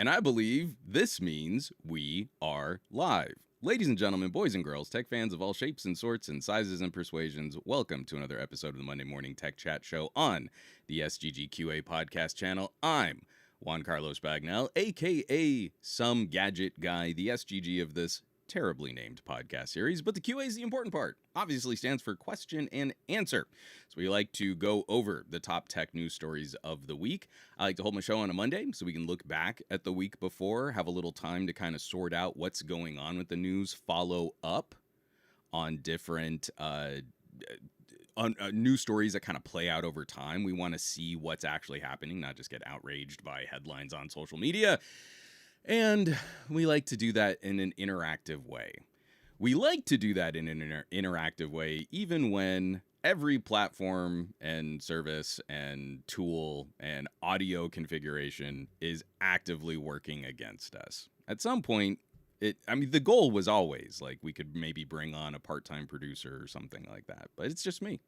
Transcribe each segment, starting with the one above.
And I believe this means we are live. Ladies and gentlemen, boys and girls, tech fans of all shapes and sorts and sizes and persuasions, welcome to another episode of the Monday Morning Tech Chat Show on the SGGQA podcast channel. I'm Juan Carlos Bagnell, aka Some Gadget Guy, the SGG of this terribly named podcast series, but the QA is the important part. Obviously stands for question and answer. So we like to go over the top tech news stories of the week. I like to hold my show on a Monday so we can look back at the week before, have a little time to kind of sort out what's going on with the news, follow up on different news stories that kind of play out over time. We want to see what's actually happening, not just get outraged by headlines on social media. And we like to do that in an interactive way. We like to do that in an interactive way, even when every platform and service and tool and audio configuration is actively working against us. At some point, the goal was always like we could maybe bring on a part-time producer or something like that, but it's just me.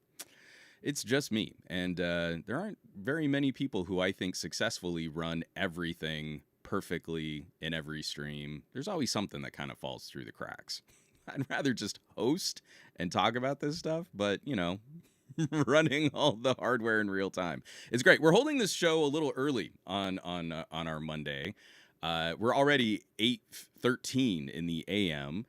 It's just me. And there aren't very many people who I think successfully run everything perfectly in every stream. There's always something that kind of falls through the cracks. I'd rather just host and talk about this stuff, but running all the hardware in real time. It's great. We're holding this show a little early on our Monday. We're already 8:13 in the AM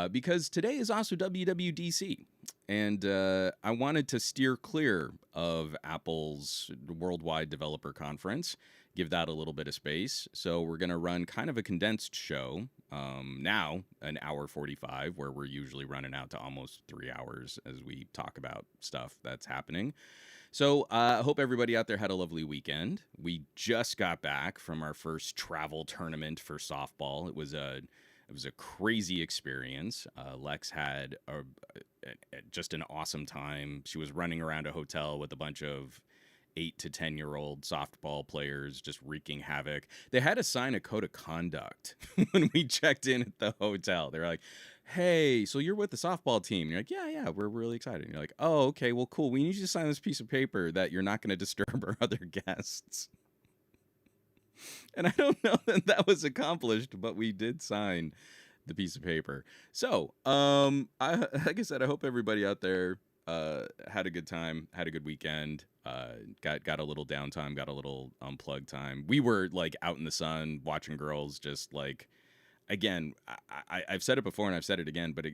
because today is also WWDC. And I wanted to steer clear of Apple's Worldwide Developer Conference, give that a little bit of space. So we're going to run kind of a condensed show, now an hour 45, where we're usually running out to almost 3 hours as we talk about stuff that's happening. So I hope everybody out there had a lovely weekend. We just got back from our first travel tournament for softball. It was a crazy experience. Lex had just an awesome time. She was running around a hotel with a bunch of 8 to 10-year-old softball players just wreaking havoc. They had to sign a code of conduct when we checked in at the hotel. They're like, hey, so you're with the softball team. And you're like, yeah, we're really excited. And you're like, oh, okay, well, cool. We need you to sign this piece of paper that you're not going to disturb our other guests. And I don't know that that was accomplished, but we did sign the piece of paper. So, like I said, I hope everybody out there had a good time, had a good weekend, got a little downtime, got a little unplugged time. We were like out in the sun watching girls, just like, again, I've said it before and I've said it again, but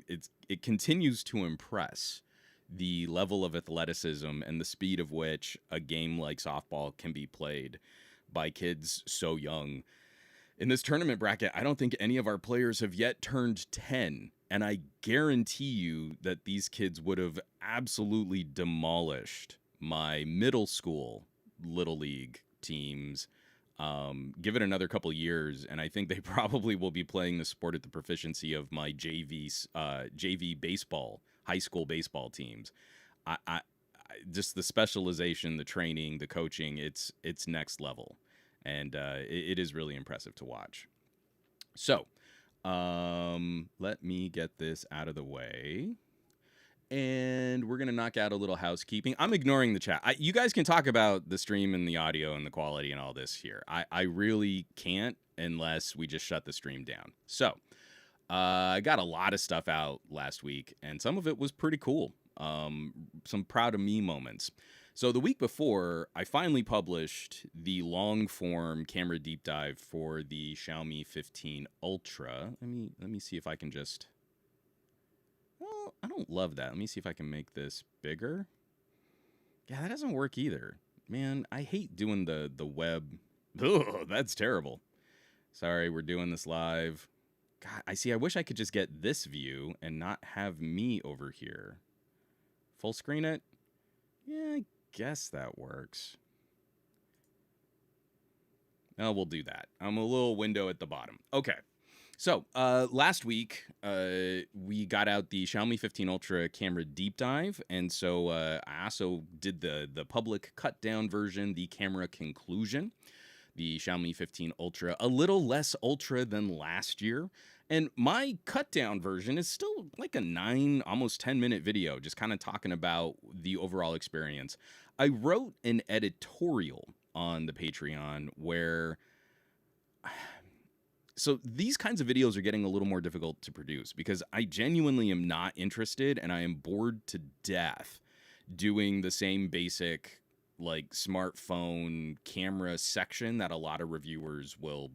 it continues to impress the level of athleticism and the speed of which a game like softball can be played by kids so young. In this tournament bracket, I don't think any of our players have yet turned 10. And I guarantee you that these kids would have absolutely demolished my middle school Little League teams. Give it another couple years, and I think they probably will be playing the sport at the proficiency of my JV baseball, high school baseball teams. I just the specialization, the training, the coaching, it's next level. And it is really impressive to watch. So, let me get this out of the way. And we're going to knock out a little housekeeping. I'm ignoring the chat. You guys can talk about the stream and the audio and the quality and all this here. I really can't unless we just shut the stream down. So, I got a lot of stuff out last week, and some of it was pretty cool. Some proud of me moments. So the week before, I finally published the long-form camera deep dive for the Xiaomi 15 Ultra. Let me see if I can just... Well, I don't love that. Let me see if I can make this bigger. Yeah, that doesn't work either. Man, I hate doing the web. Ugh, that's terrible. Sorry, we're doing this live. God, I wish I could just get this view and not have me over here. Full screen it? Yeah, I guess that works. No, we'll do that. I'm a little window at the bottom. Okay. So, last week, we got out the Xiaomi 15 Ultra camera deep dive, and so I also did the public cut-down version, the camera conclusion, the Xiaomi 15 Ultra, a little less ultra than last year, and my cut-down version is still like a 9, almost 10-minute video, just kind of talking about the overall experience. I wrote an editorial on the Patreon where So these kinds of videos are getting a little more difficult to produce because I genuinely am not interested, and I am bored to death doing the same basic like smartphone camera section that a lot of reviewers will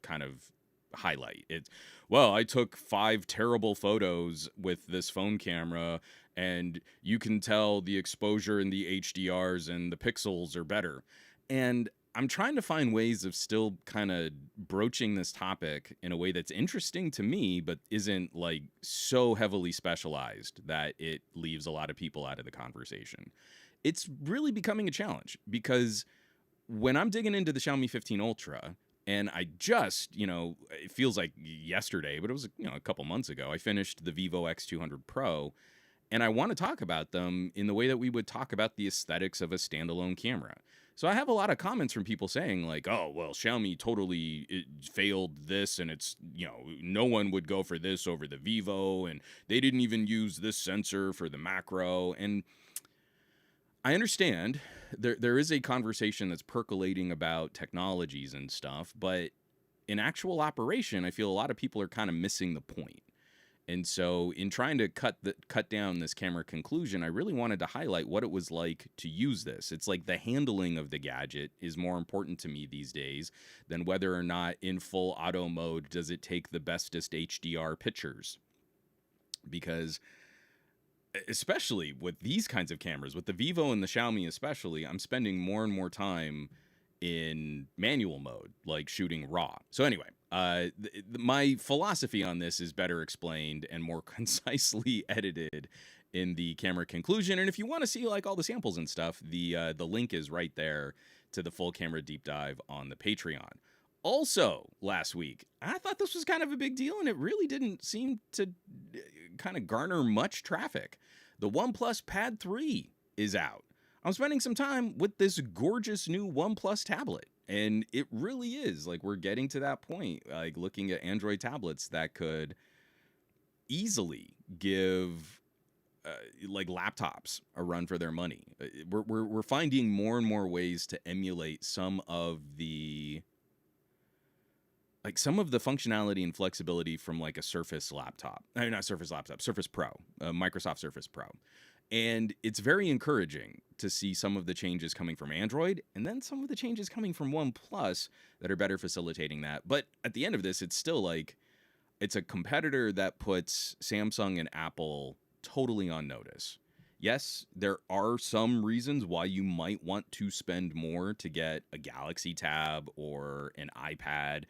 kind of highlight. It's, well, I took 5 terrible photos with this phone camera, and you can tell the exposure and the HDRs and the pixels are better. And I'm trying to find ways of still kind of broaching this topic in a way that's interesting to me, but isn't like so heavily specialized that it leaves a lot of people out of the conversation. It's really becoming a challenge because when I'm digging into the Xiaomi 15 Ultra, and I just, it feels like yesterday, but it was, a couple months ago, I finished the Vivo X200 Pro, and I want to talk about them in the way that we would talk about the aesthetics of a standalone camera. So I have a lot of comments from people saying like, oh, well, Xiaomi totally failed this, and it's, no one would go for this over the Vivo, and they didn't even use this sensor for the macro. And I understand there is a conversation that's percolating about technologies and stuff, but in actual operation, I feel a lot of people are kind of missing the point. And so in trying to cut down this camera conclusion, I really wanted to highlight what it was like to use this. It's like the handling of the gadget is more important to me these days than whether or not in full auto mode does it take the bestest HDR pictures. Because especially with these kinds of cameras, with the Vivo and the Xiaomi especially, I'm spending more and more time in manual mode, like shooting RAW. So anyway, my philosophy on this is better explained and more concisely edited in the camera conclusion. And if you want to see like all the samples and stuff, the link is right there to the full camera deep dive on the Patreon. Also, last week, I thought this was kind of a big deal, and it really didn't seem to kind of garner much traffic. The OnePlus Pad 3 is out. I'm spending some time with this gorgeous new OnePlus tablet, and it really is like we're getting to that point, like looking at Android tablets that could easily give like laptops a run for their money. We're finding more and more ways to emulate some of the functionality and flexibility from like a Surface laptop. Not Surface laptop, Surface Pro, Microsoft Surface Pro. And it's very encouraging to see some of the changes coming from Android and then some of the changes coming from OnePlus that are better facilitating that. But at the end of this, it's still like, it's a competitor that puts Samsung and Apple totally on notice. Yes, there are some reasons why you might want to spend more to get a Galaxy Tab or an iPad,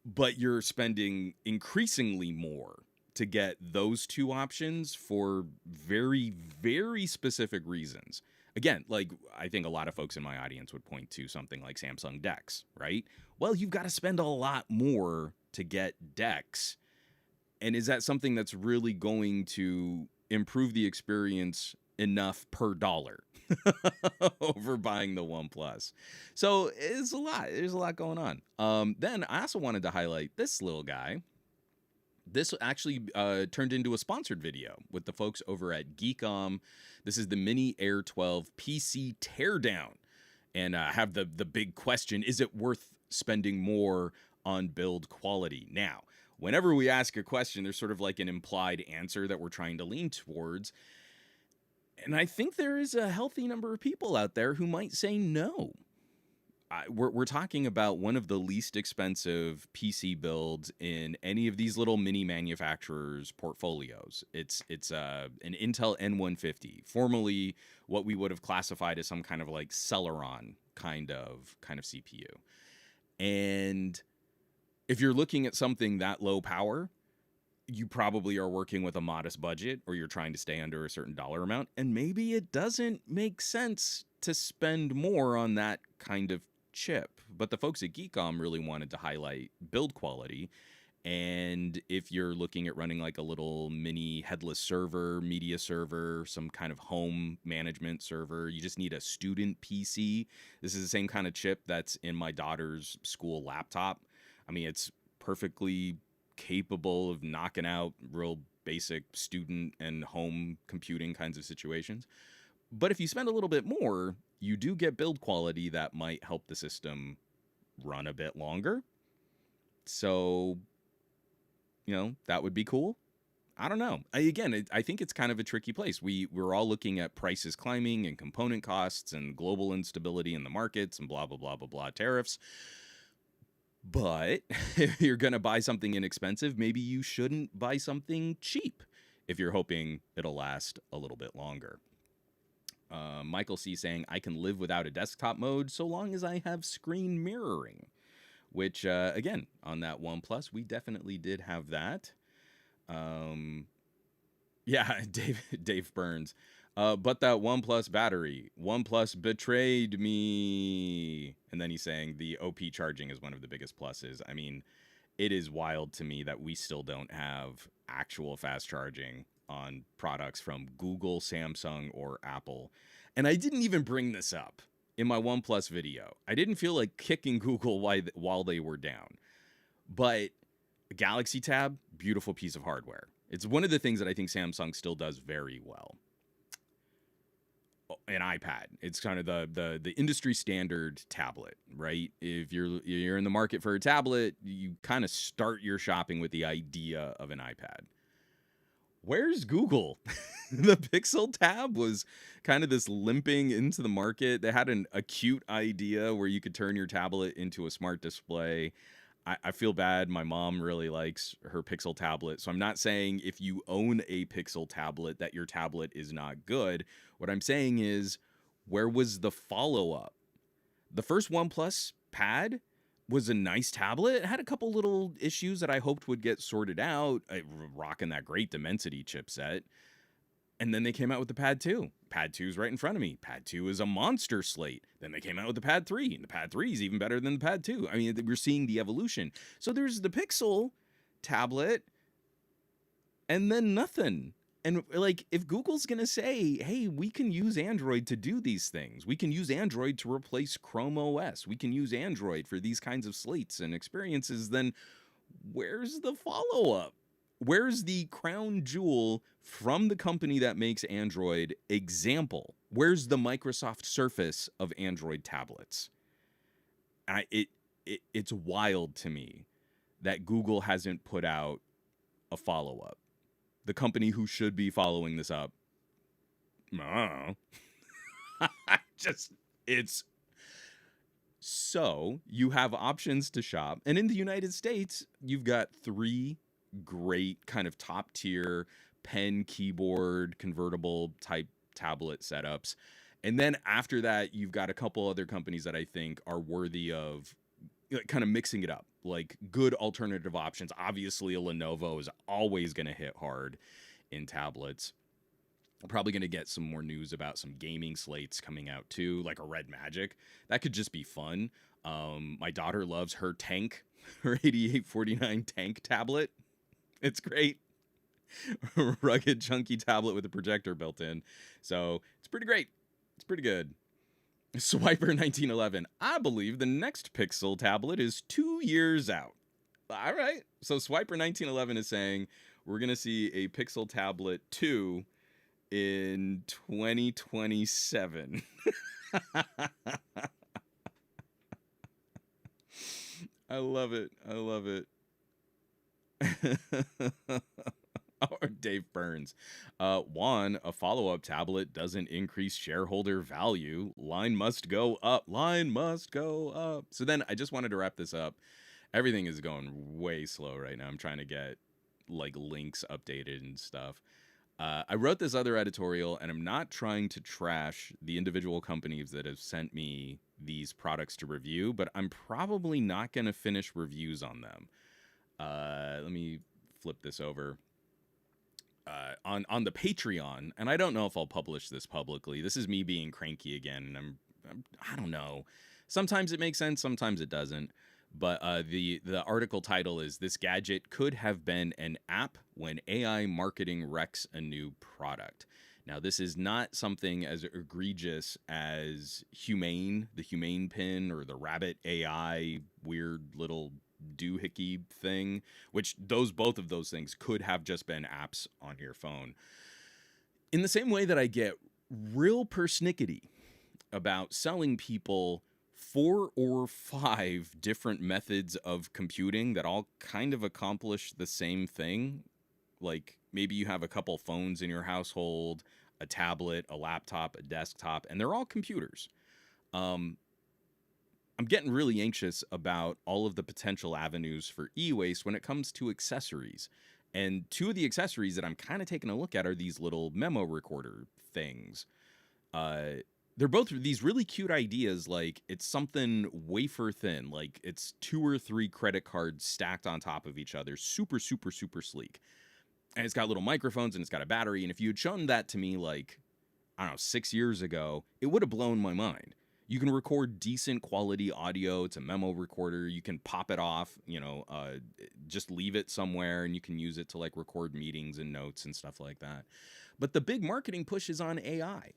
but you're spending increasingly more to get those two options for very, very specific reasons. Again, like I think a lot of folks in my audience would point to something like Samsung DeX, right? Well, you've got to spend a lot more to get DeX. And is that something that's really going to improve the experience enough per dollar over buying the OnePlus? So it's a lot. There's a lot going on. Then I also wanted to highlight this little guy. This actually turned into a sponsored video with the folks over at Geekom. This is the Mini Air 12 PC Teardown. And I have the big question, is it worth spending more on build quality? Now, whenever we ask a question, there's sort of like an implied answer that we're trying to lean towards. And I think there is a healthy number of people out there who might say no. We're talking about one of the least expensive PC builds in any of these little mini manufacturers' portfolios. It's an Intel N150, formerly what we would have classified as some kind of like Celeron kind of CPU. And if you're looking at something that low power, you probably are working with a modest budget, or you're trying to stay under a certain dollar amount, and maybe it doesn't make sense to spend more on that kind of chip. But the folks at Geekom really wanted to highlight build quality. And if you're looking at running like a little mini headless server, media server, some kind of home management server, you just need a student PC. This is the same kind of chip that's in my daughter's school laptop. I mean, it's perfectly capable of knocking out real basic student and home computing kinds of situations. But if you spend a little bit more, you do get build quality that might help the system run a bit longer. So, that would be cool. I don't know. I think it's kind of a tricky place. We're all looking at prices climbing and component costs and global instability in the markets and blah, blah, blah, blah, blah, tariffs. But if you're going to buy something inexpensive, maybe you shouldn't buy something cheap if you're hoping it'll last a little bit longer. Michael C saying, I can live without a desktop mode so long as I have screen mirroring, which, again, on that OnePlus, we definitely did have that. Yeah, Dave Burns. But that OnePlus battery, OnePlus betrayed me. And then he's saying the OP charging is one of the biggest pluses. I mean, it is wild to me that we still don't have actual fast charging on products from Google, Samsung, or Apple. And I didn't even bring this up in my OnePlus video. I didn't feel like kicking Google while they were down. But Galaxy Tab, beautiful piece of hardware. It's one of the things that I think Samsung still does very well. An iPad. It's kind of the industry standard tablet, right? If you're in the market for a tablet, you kind of start your shopping with the idea of an iPad. Where's Google? The Pixel Tab was kind of this limping into the market. They had an acute idea where you could turn your tablet into a smart display. I feel bad. My mom really likes her Pixel tablet. So I'm not saying if you own a Pixel tablet that your tablet is not good. What I'm saying is, where was the follow-up? The first OnePlus Pad was a nice tablet. It had a couple little issues that I hoped would get sorted out. Rocking that great Dimensity chipset. And then they came out with the Pad 2. Pad 2 is right in front of me. Pad 2 is a monster slate. Then they came out with the Pad 3. And the Pad 3 is even better than the Pad 2. I mean, we're seeing the evolution. So there's the Pixel tablet and then nothing. And like, if Google's going to say, hey, we can use Android to do these things. We can use Android to replace Chrome OS. We can use Android for these kinds of slates and experiences. Then where's the follow-up? Where's the crown jewel from the company that makes Android example? Where's the Microsoft Surface of Android tablets? It's wild to me that Google hasn't put out a follow-up. The company who should be following this up. It's so you have options to shop. And in the United States, you've got 3 great kind of top tier pen, keyboard, convertible type tablet setups. And then after that, you've got a couple other companies that I think are worthy of kind of mixing it up, like good alternative options. Obviously, a Lenovo is always going to hit hard in tablets. I'm probably going to get some more news about some gaming slates coming out too, like a Red Magic. That could just be fun. My daughter loves her tank, her 8849 tank tablet. It's great. Rugged, chunky tablet with a projector built in. So it's pretty great. It's pretty good. Swiper 1911. I believe the next Pixel tablet is 2 years out. All right. So Swiper 1911 is saying we're going to see a Pixel tablet 2 in 2027. I love it. I love it. Or Dave Burns. Juan, a follow-up tablet doesn't increase shareholder value. Line must go up. Line must go up. So then I just wanted to wrap this up. Everything is going way slow right now. I'm trying to get like links updated and stuff. I wrote this other editorial, and I'm not trying to trash the individual companies that have sent me these products to review, but I'm probably not going to finish reviews on them. Let me flip this over. On the Patreon, and I don't know if I'll publish this publicly. This is me being cranky again, and I don't know. Sometimes it makes sense, sometimes it doesn't. But the article title is "This Gadget Could Have Been an App When AI Marketing Wrecks a New Product." Now, this is not something as egregious as Humane, the Humane Pin, or the Rabbit AI weird little doohickey thing, which both of those things could have just been apps on your phone. In the same way that I get real persnickety about selling people 4 or 5 different methods of computing that all kind of accomplish the same thing. Like maybe you have a couple phones in your household, a tablet, a laptop, a desktop, and they're all computers. Um, I'm getting really anxious about all of the potential avenues for e-waste when it comes to accessories. And two of the accessories that I'm kind of taking a look at are these little memo recorder things. They're both these really cute ideas. Like it's something wafer thin, like it's 2 or 3 credit cards stacked on top of each other, super, super, super sleek. And it's got little microphones and it's got a battery. And if you had shown that to me, like, I don't know, 6 years ago, it would have blown my mind. You can record decent quality audio. It's a memo recorder. You can pop it off, just leave it somewhere and you can use it to like record meetings and notes and stuff like that. But the big marketing push is on AI.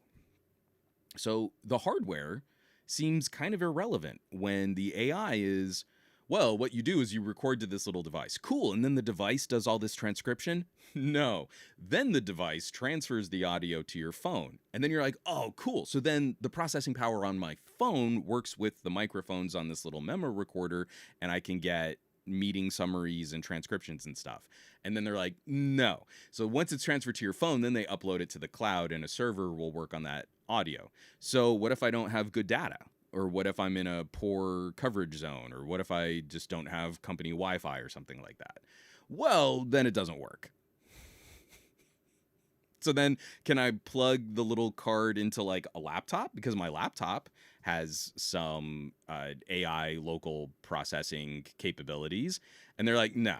So the hardware seems kind of irrelevant when the AI is, well, what you do is you record to this little device. Cool. And then the device does all this transcription? No. Then the device transfers the audio to your phone. And then you're like, oh, cool. So then the processing power on my phone works with the microphones on this little memo recorder, and I can get meeting summaries and transcriptions and stuff. And then they're like, no. So once it's transferred to your phone, then they upload it to the cloud and a server will work on that audio. So what if I don't have good data? Or what if I'm in a poor coverage zone? Or what if I just don't have company Wi-Fi or something like that? Well, then it doesn't work. So then can I plug the little card into like a laptop? Because my laptop has some AI local processing capabilities. And they're like, no.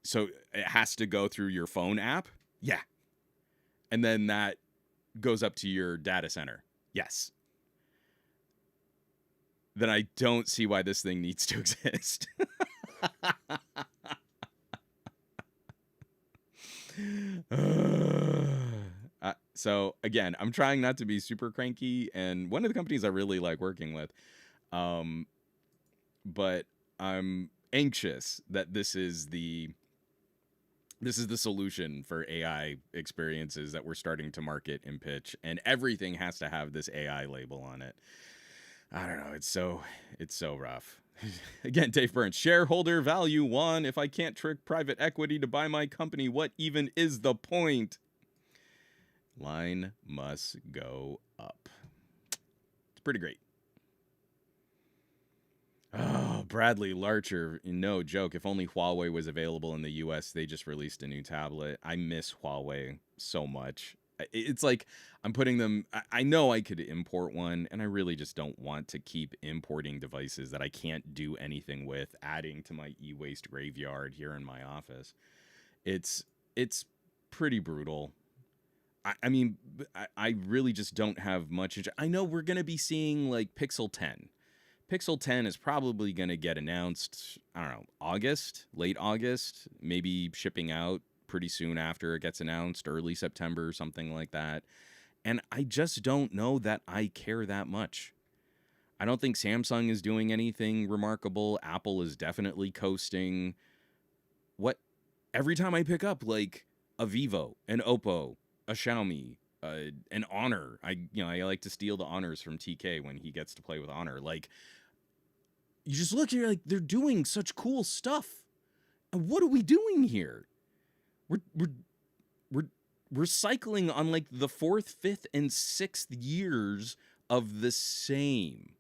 So it has to go through your phone app? Yeah. And then that goes up to your data center. Yes. Then I don't see why this thing needs to exist. So again, I'm trying not to be super cranky, and one of the companies I really like working with, but I'm anxious that this is the solution for AI experiences that we're starting to market and pitch, and everything has to have this AI label on it. I don't know. It's so rough. Again, Dave Burns, shareholder value 1. If I can't trick private equity to buy my company, what even is the point? Line must go up. It's pretty great. Oh, Bradley Larcher, no joke. If only Huawei was available in the US, they just released a new tablet. I miss Huawei so much. It's like I'm putting them, I know I could import one, and I really just don't want to keep importing devices that I can't do anything with, adding to my e-waste graveyard here in my office. It's pretty brutal. I mean, I really just don't have much. I know we're going to be seeing like Pixel 10. Pixel 10 is probably going to get announced, I don't know, late August, maybe shipping out pretty soon after it gets announced, early September, something like that. And I just don't know that I care that much. I don't think Samsung is doing anything remarkable. Apple is definitely coasting. Every time I pick up like a Vivo, an Oppo, a Xiaomi, an Honor, I like to steal the Honors from TK when he gets to play with Honor. Like, you just look, you're like, they're doing such cool stuff. And what are we doing here? We're cycling on like the 4th, 5th, and 6th years of the same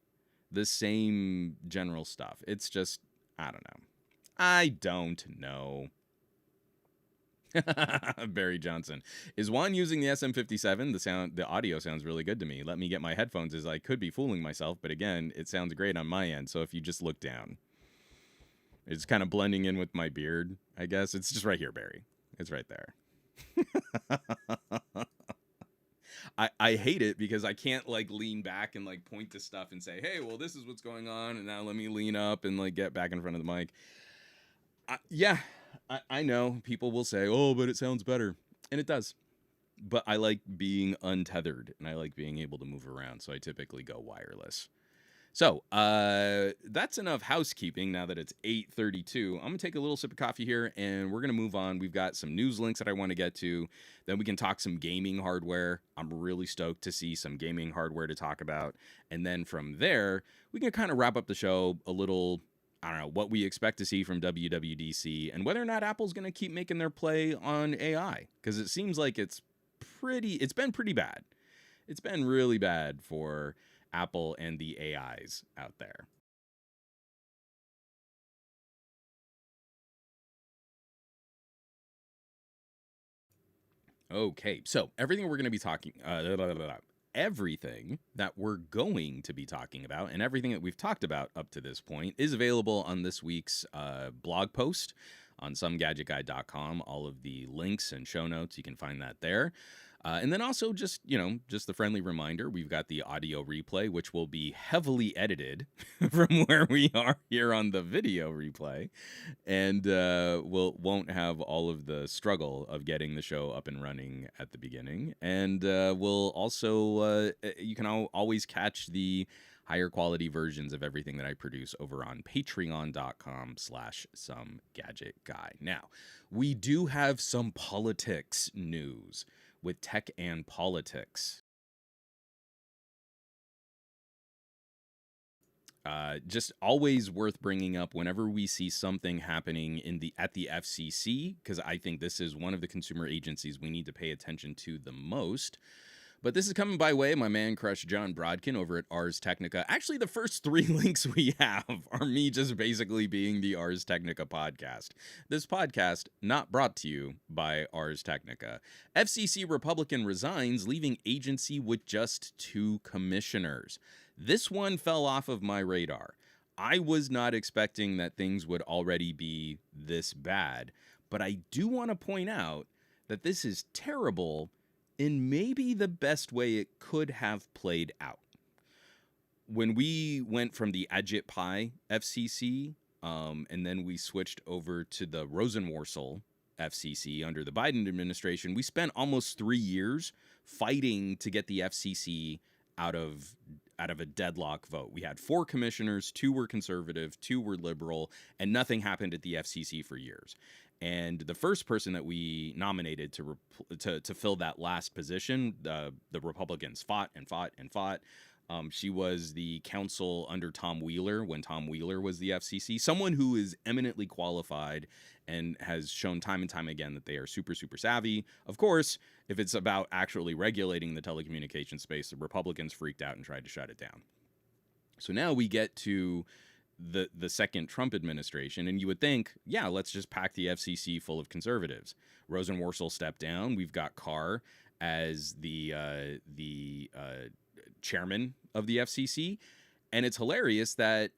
general stuff. It's just, I don't know. Barry Johnson. Is Juan using the SM57? The audio sounds really good to me. Let me get my headphones, as I could be fooling myself, but again, it sounds great on my end. So if you just look down, it's kind of blending in with my beard, I guess. It's just right here, Barry. It's right there. I hate it because I can't like lean back and like point to stuff and say, hey, well, this is what's going on, and now let me lean up and like get back in front of the mic. I know people will say, oh, but it sounds better. And it does. But I like being untethered and I like being able to move around. So I typically go wireless. So that's enough housekeeping. Now that it's 8:32, I'm gonna take a little sip of coffee here, and we're gonna move on. We've got some news links that I want to get to. Then we can talk some gaming hardware. I'm really stoked to see some gaming hardware to talk about, and then from there we can kind of wrap up the show a little. I don't know what we expect to see from WWDC and whether or not Apple's going to keep making their play on AI, because it seems like it's been pretty bad. It's been really bad for Apple and the AIs out there. Okay, so everything we're going to be talking, everything that we're going to be talking about, and everything that we've talked about up to this point is available on this week's blog post on somegadgetguy.com. All of the links and show notes, you can find that there. And then also just the friendly reminder, we've got the audio replay, which will be heavily edited from where we are here on the video replay. And won't have all of the struggle of getting the show up and running at the beginning. And we'll also, you can always catch the higher quality versions of everything that I produce over on patreon.com/somegadgetguy. Now, we do have some politics news with tech and politics. Just always worth bringing up whenever we see something happening at the FCC, because I think this is one of the consumer agencies we need to pay attention to the most. But this is coming by way of my man crush John Brodkin over at Ars Technica. Actually, the first 3 links we have are me just basically being the Ars Technica podcast. This podcast not brought to you by Ars Technica. FCC Republican resigns, leaving agency with just 2 commissioners. This one fell off of my radar. I was not expecting that things would already be this bad, but I do want to point out that this is terrible in maybe the best way it could have played out. When we went from the Ajit Pai FCC, and then we switched over to the Rosenworcel FCC under the Biden administration, we spent almost 3 years fighting to get the FCC out of a deadlock vote. We had 4 commissioners, 2 were conservative, 2 were liberal, and nothing happened at the FCC for years. And the first person that we nominated to fill that last position, the Republicans fought and fought and fought. She was the counsel under Tom Wheeler when Tom Wheeler was the FCC, someone who is eminently qualified and has shown time and time again that they are super, super savvy. Of course, if it's about actually regulating the telecommunications space, the Republicans freaked out and tried to shut it down. So now we get to the second Trump administration, and you would think, yeah, let's just pack the FCC full of conservatives. Rosenworcel stepped down. We've got Carr as the chairman of the FCC, and it's hilarious that,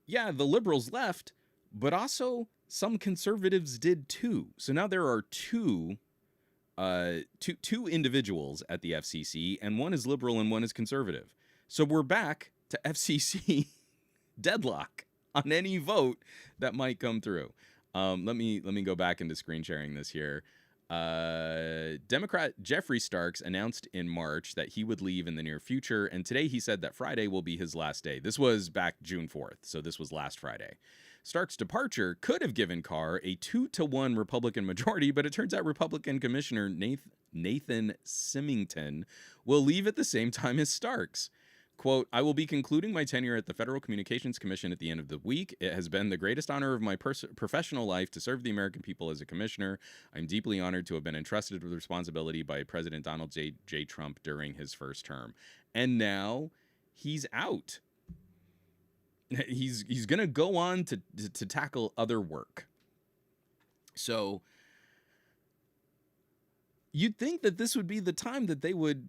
yeah, the liberals left, but also some conservatives did too. So now there are two individuals at the FCC, and one is liberal and one is conservative. So we're back to FCC deadlock on any vote that might come through. Let me go back into screen sharing this here. Democrat Jeffrey Starks announced in March that he would leave in the near future, and today he said that Friday will be his last day. This was back June 4th, so this was last Friday. Stark's departure could have given Carr a 2-1 Republican majority, but it turns out Republican Commissioner Nathan Symington will leave at the same time as Starks. Quote, I will be concluding my tenure at the Federal Communications Commission at the end of the week. It has been the greatest honor of my professional life to serve the American people as a commissioner. I'm deeply honored to have been entrusted with responsibility by President Donald J. Trump during his first term. And now he's out. He's going to go on to tackle other work. So you'd think that this would be the time that they would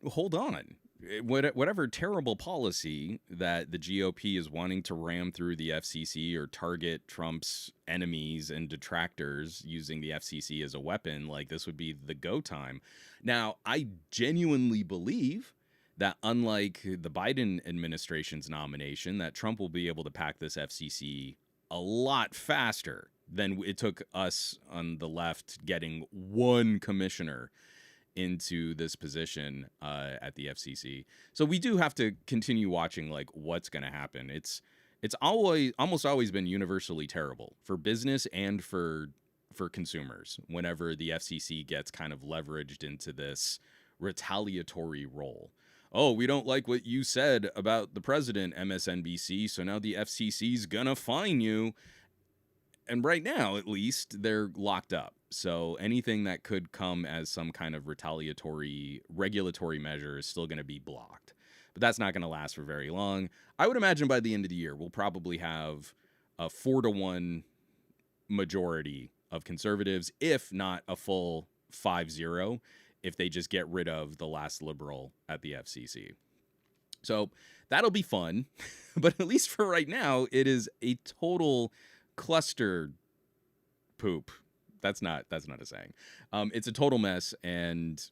hold on. Whatever terrible policy that the GOP is wanting to ram through the FCC or target Trump's enemies and detractors using the FCC as a weapon, like this would be the go time. Now, I genuinely believe that unlike the Biden administration's nomination, that Trump will be able to pack this FCC a lot faster than it took us on the left getting one commissioner into this position at the FCC. So we do have to continue watching like what's going to happen. It's almost always been universally terrible for business and for consumers whenever the FCC gets kind of leveraged into this retaliatory role. Oh, we don't like what you said about the president, MSNBC, so now the FCC's gonna fine you. And right now, at least, they're locked up. So anything that could come as some kind of retaliatory regulatory measure is still going to be blocked. But that's not going to last for very long. I would imagine by the end of the year, we'll probably have a 4-1 majority of conservatives, if not a full 5-0, if they just get rid of the last liberal at the FCC. So that'll be fun. But at least for right now, it is a total cluster poop. That's not a saying. It's a total mess, and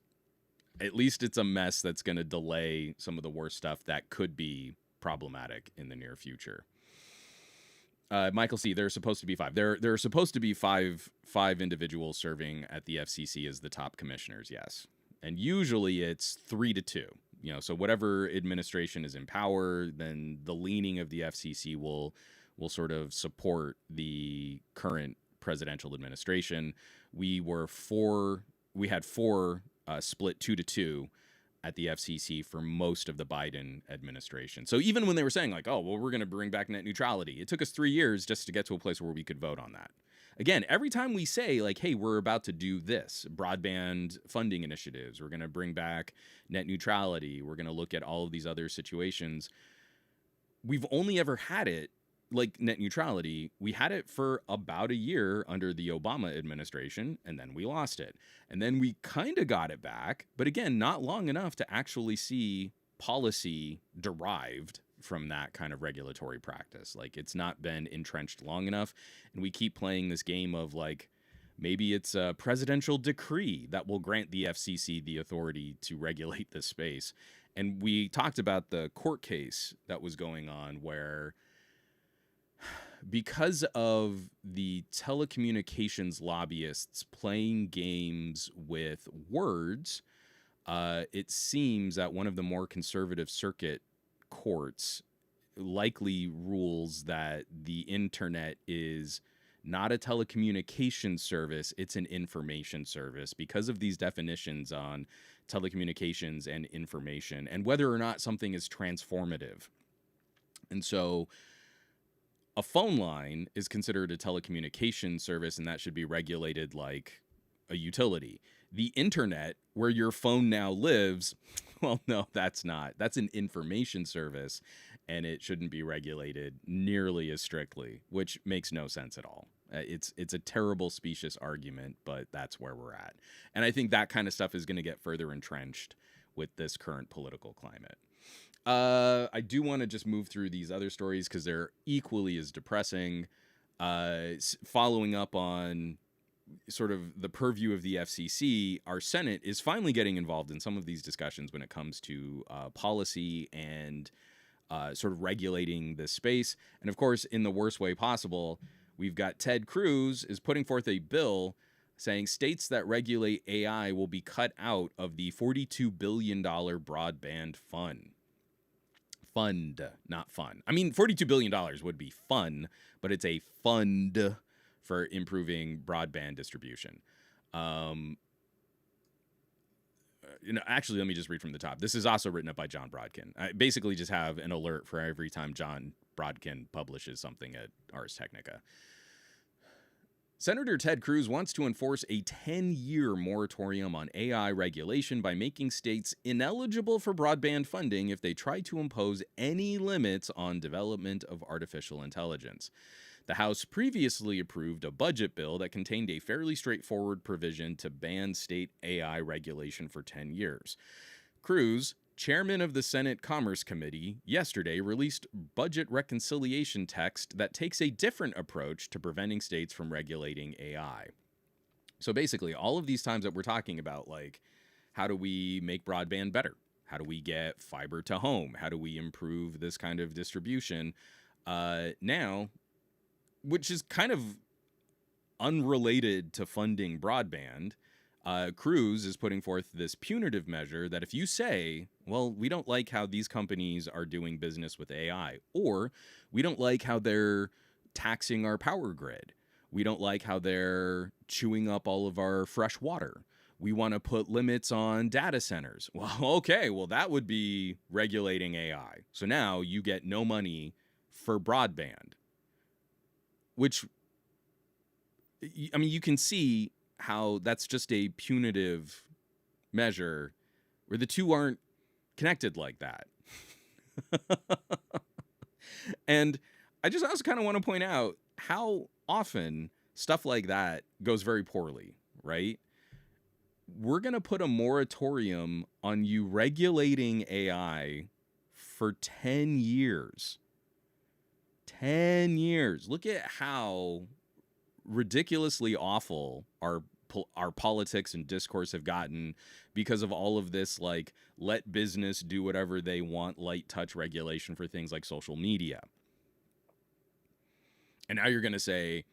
at least it's a mess that's going to delay some of the worst stuff that could be problematic in the near future. Michael C., there are supposed to be 5. There are supposed to be five individuals serving at the FCC as the top commissioners, yes. And usually it's 3-2. You know, so whatever administration is in power, then the leaning of the FCC will sort of support the current presidential administration. We had 4 split 2-2 at the FCC for most of the Biden administration. So even when they were saying like, oh, well, we're going to bring back net neutrality, it took us 3 years just to get to a place where we could vote on that. Again, every time we say like, hey, we're about to do this, broadband funding initiatives, we're going to bring back net neutrality, we're going to look at all of these other situations, we've only ever had it like net neutrality, we had it for about a year under the Obama administration, and then we lost it. And then we kind of got it back, but again, not long enough to actually see policy derived from that kind of regulatory practice. Like, it's not been entrenched long enough, and we keep playing this game of like, maybe it's a presidential decree that will grant the FCC the authority to regulate this space. And we talked about the court case that was going on where, because of the telecommunications lobbyists playing games with words, it seems that one of the more conservative circuit courts likely rules that the internet is not a telecommunications service, it's an information service, because of these definitions on telecommunications and information and whether or not something is transformative. And so a phone line is considered a telecommunication service, and that should be regulated like a utility. The internet, where your phone now lives, well, no, that's not. That's an information service, and it shouldn't be regulated nearly as strictly, which makes no sense at all. It's a terrible specious argument, but that's where we're at. And I think that kind of stuff is going to get further entrenched with this current political climate. I do want to just move through these other stories because they're equally as depressing. Following up on sort of the purview of the FCC, our Senate is finally getting involved in some of these discussions when it comes to policy and sort of regulating this space. And of course, in the worst way possible, we've got Ted Cruz is putting forth a bill saying states that regulate AI will be cut out of the $42 billion broadband fund. Fund, not fun. I mean, $42 billion would be fun, but it's a fund for improving broadband distribution. Actually, let me just read from the top. This is also written up by John Brodkin. I basically just have an alert for every time John Brodkin publishes something at Ars Technica. Senator Ted Cruz wants to enforce a 10-year moratorium on AI regulation by making states ineligible for broadband funding if they try to impose any limits on development of artificial intelligence. The House previously approved a budget bill that contained a fairly straightforward provision to ban state AI regulation for 10 years. Cruz, chairman of the Senate Commerce Committee, yesterday released budget reconciliation text that takes a different approach to preventing states from regulating AI. So basically, all of these times that we're talking about, like, how do we make broadband better? How do we get fiber to home? How do we improve this kind of distribution? Now, which is kind of unrelated to funding broadband, Cruz is putting forth this punitive measure that if you say, well, we don't like how these companies are doing business with AI, or we don't like how they're taxing our power grid, we don't like how they're chewing up all of our fresh water, we want to put limits on data centers. Well, okay, well, that would be regulating AI. So now you get no money for broadband, which, I mean, you can see how that's just a punitive measure where the two aren't connected like that. And I also kind of want to point out how often stuff like that goes very poorly, right? We're going to put a moratorium on you regulating AI for 10 years. 10 years. Look at how ridiculously awful our politics and discourse have gotten because of all of this, like, let business do whatever they want, light touch regulation for things like social media. And now you're going to say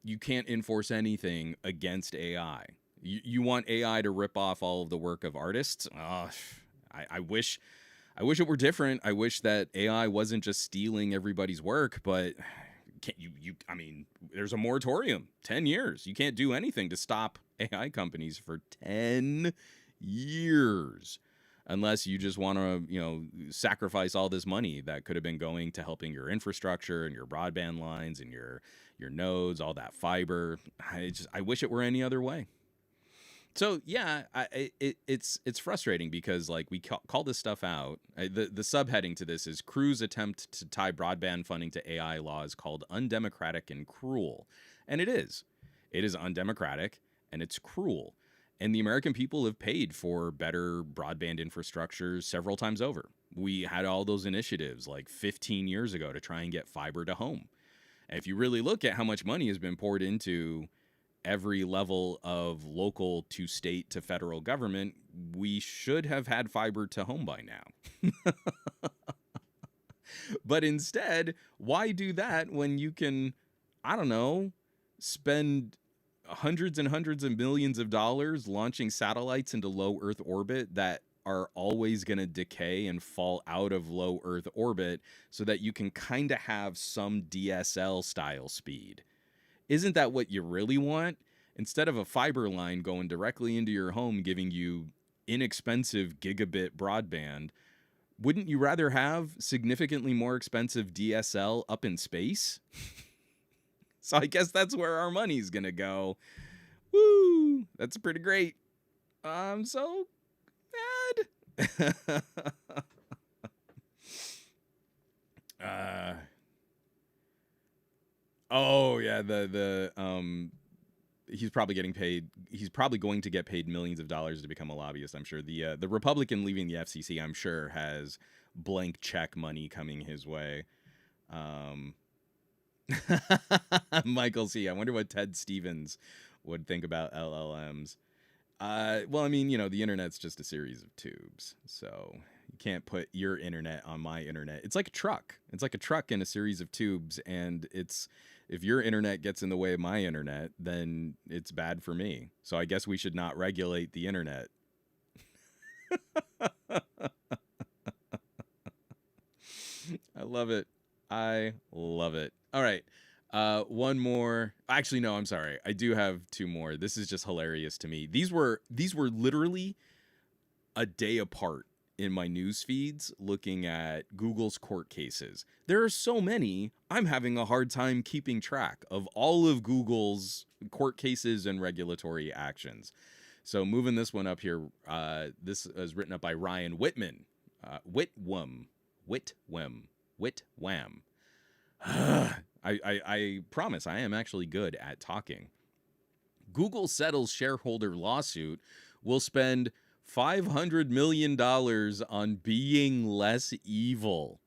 you can't enforce anything against AI. You want AI to rip off all of the work of artists? I wish it were different. I wish that AI wasn't just stealing everybody's work, but can't I mean, there's a moratorium, 10 years. You can't do anything to stop AI companies for 10 years unless you just want to, sacrifice all this money that could have been going to helping your infrastructure and your broadband lines and your nodes, all that fiber. I wish it were any other way. So yeah, it's frustrating because, like, we call this stuff out. The subheading to this is Cruz attempt to tie broadband funding to AI laws called undemocratic and cruel, and it is undemocratic and it's cruel. And the American people have paid for better broadband infrastructure several times over. We had all those initiatives like 15 years ago to try and get fiber to home. And if you really look at how much money has been poured into every level of local to state to federal government, we should have had fiber to home by now. But instead, why do that when you can, I don't know, spend hundreds and hundreds of millions of dollars launching satellites into low Earth orbit that are always going to decay and fall out of low Earth orbit so that you can kind of have some DSL style speed? Isn't that what you really want? Instead of a fiber line going directly into your home, giving you inexpensive gigabit broadband, wouldn't you rather have significantly more expensive DSL up in space? So I guess that's where our money's going to go. Woo! That's pretty great. I'm so mad. Oh yeah, he's probably getting paid. He's probably going to get paid millions of dollars to become a lobbyist, I'm sure. The Republican leaving the FCC, I'm sure, has blank check money coming his way. Michael C., I wonder what Ted Stevens would think about LLMs. Well, I mean, the internet's just a series of tubes, so you can't put your internet on my internet. It's like a truck. It's like a truck in a series of tubes, and if your internet gets in the way of my internet, then it's bad for me. So I guess we should not regulate the internet. I love it. I love it. All right. One more. Actually, no, I'm sorry. I do have two more. This is just hilarious to me. These were literally a day apart in my news feeds looking at Google's court cases. There are so many, I'm having a hard time keeping track of all of Google's court cases and regulatory actions. So moving this one up here, this is written up by Ryan Whitman. Whitwam. I promise I am actually good at talking. Google settles shareholder lawsuit, will spend $500 million on being less evil.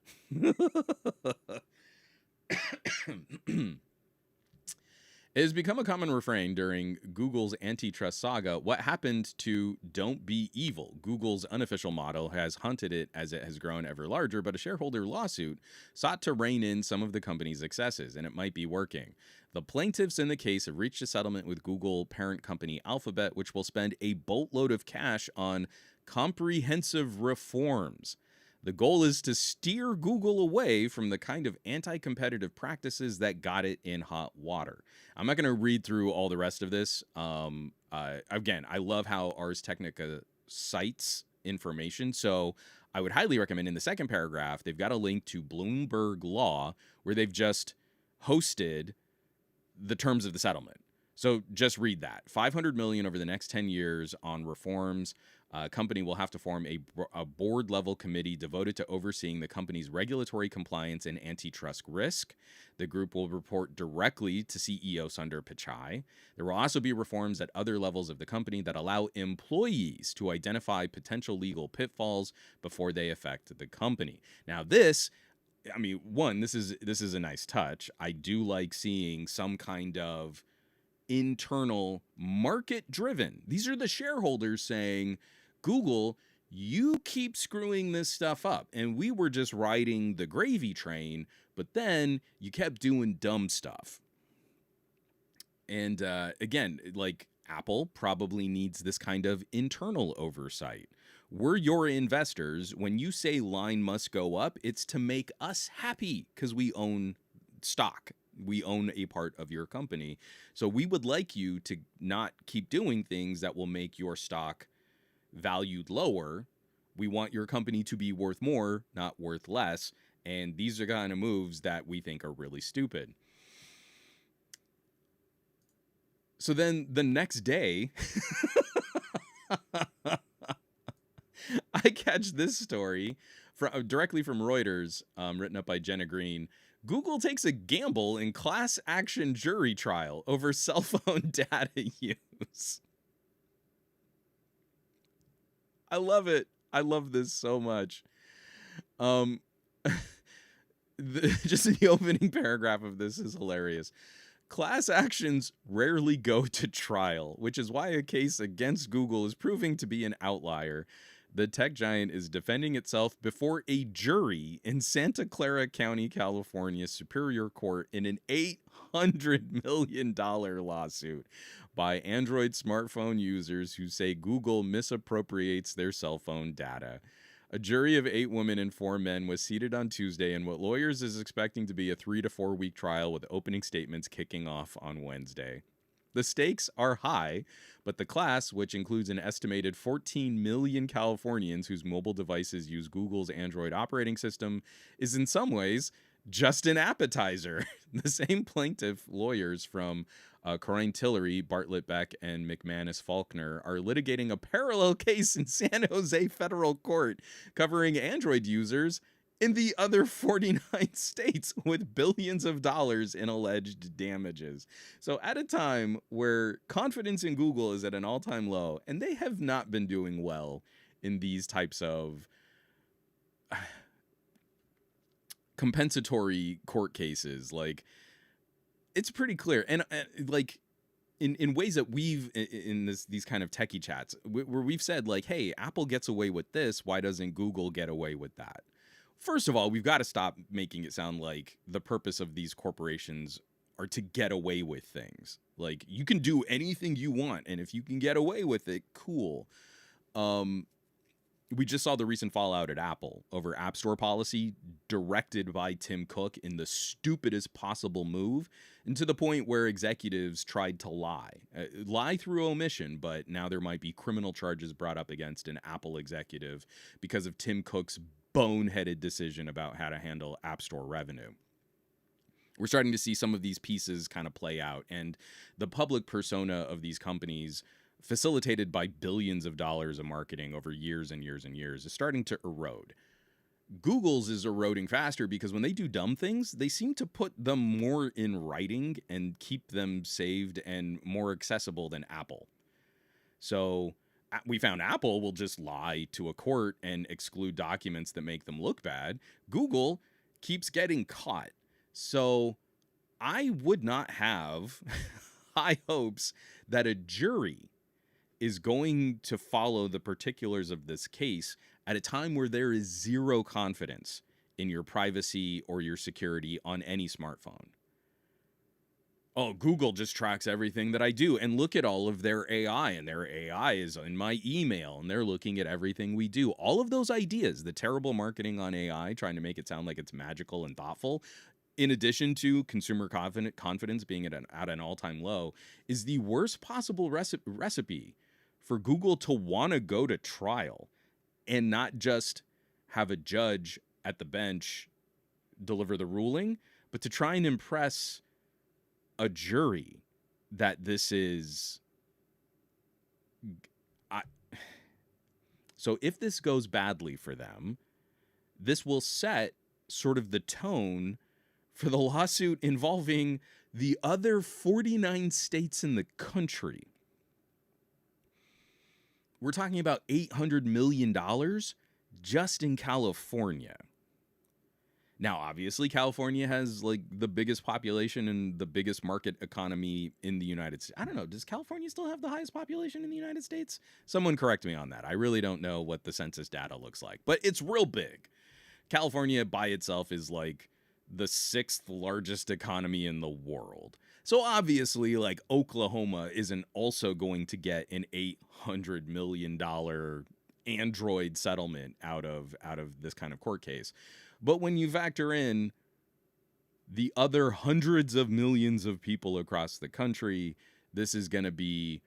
It has become a common refrain during Google's antitrust saga. What happened to "Don't be evil"? Google's unofficial motto has hunted it as it has grown ever larger, but a shareholder lawsuit sought to rein in some of the company's excesses, and it might be working. The plaintiffs in the case have reached a settlement with Google parent company Alphabet, which will spend a boatload of cash on comprehensive reforms. The goal is to steer Google away from the kind of anti-competitive practices that got it in hot water. I'm not going to read through all the rest of this. Again, I love how Ars Technica cites information. So I would highly recommend in the second paragraph, they've got a link to Bloomberg Law where they've just hosted the terms of the settlement. So just read that. $500 million over the next 10 years on reforms. Company will have to form a board-level committee devoted to overseeing the company's regulatory compliance and antitrust risk. The group will report directly to CEO Sundar Pichai. There will also be reforms at other levels of the company that allow employees to identify potential legal pitfalls before they affect the company. Now, this is a nice touch. I do like seeing some kind of internal market-driven. These are the shareholders saying, Google, you keep screwing this stuff up, and we were just riding the gravy train, but then you kept doing dumb stuff. And again, like Apple probably needs this kind of internal oversight. We're your investors. When you say line must go up, it's to make us happy because we own stock. We own a part of your company. So we would like you to not keep doing things that will make your stock valued lower. We want your company to be worth more, not worth less. And these are kind of moves that we think are really stupid. So then the next day, I catch this story directly from Reuters, written up by Jenna Green. Google takes a gamble in class action jury trial over cell phone data use. I love it. I love this so much. Just the opening paragraph of this is hilarious. Class actions rarely go to trial, which is why a case against Google is proving to be an outlier. The tech giant is defending itself before a jury in Santa Clara County, California Superior Court in an $800 million lawsuit by Android smartphone users who say Google misappropriates their cell phone data. A jury of 8 women and 4 men was seated on Tuesday in what lawyers is expecting to be a 3 to 4 week trial with opening statements kicking off on Wednesday. The stakes are high, but the class, which includes an estimated 14 million Californians whose mobile devices use Google's Android operating system, is in some ways just an appetizer. The same plaintiff lawyers from Corinne Tillery, Bartlett Beck, and McManus Faulkner are litigating a parallel case in San Jose federal court covering Android users in the other 49 states with billions of dollars in alleged damages. So at a time where confidence in Google is at an all-time low, and they have not been doing well in these types of compensatory court cases, like, it's pretty clear. And like in ways that we've in these kind of techie chats where we've said, like, hey, Apple gets away with this, why doesn't Google get away with that? First of all, we've got to stop making it sound like the purpose of these corporations are to get away with things. Like, you can do anything you want, and if you can get away with it, cool. We just saw the recent fallout at Apple over App Store policy directed by Tim Cook in the stupidest possible move, and to the point where executives tried to lie through omission, but now there might be criminal charges brought up against an Apple executive because of Tim Cook's boneheaded decision about how to handle App Store revenue. We're starting to see some of these pieces kind of play out, and the public persona of these companies, facilitated by billions of dollars of marketing over years and years and years, is starting to erode. Google's is eroding faster because when they do dumb things, they seem to put them more in writing and keep them saved and more accessible than Apple. So we found Apple will just lie to a court and exclude documents that make them look bad. Google keeps getting caught. So I would not have high hopes that a jury is going to follow the particulars of this case at a time where there is zero confidence in your privacy or your security on any smartphone. Oh, Google just tracks everything that I do, and look at all of their AI, and their AI is in my email, and they're looking at everything we do. All of those ideas, the terrible marketing on AI, trying to make it sound like it's magical and thoughtful, in addition to consumer confidence being at an all-time low, is the worst possible recipe for Google to want to go to trial and not just have a judge at the bench deliver the ruling, but to try and impress a jury that this is... So if this goes badly for them, this will set sort of the tone for the lawsuit involving the other 49 states in the country. We're talking about $800 million just in California. Now, obviously, California has like the biggest population and the biggest market economy in the United States. I don't know. Does California still have the highest population in the United States? Someone correct me on that. I really don't know what the census data looks like, but it's real big. California by itself is like the 6th largest economy in the world. So obviously, like, Oklahoma isn't also going to get an $800 million Android settlement out of this kind of court case. But when you factor in the other hundreds of millions of people across the country, this is going to be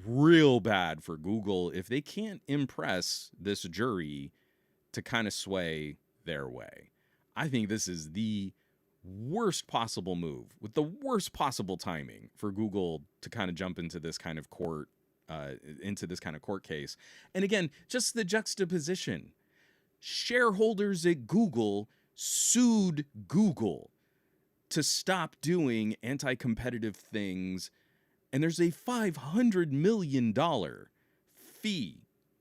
real bad for Google if they can't impress this jury to kind of sway their way. I think this is the worst possible move with the worst possible timing for Google to kind of jump into this kind of court case. And again, just the juxtaposition. Shareholders at Google sued Google to stop doing anti-competitive things, and there's a $500 million fee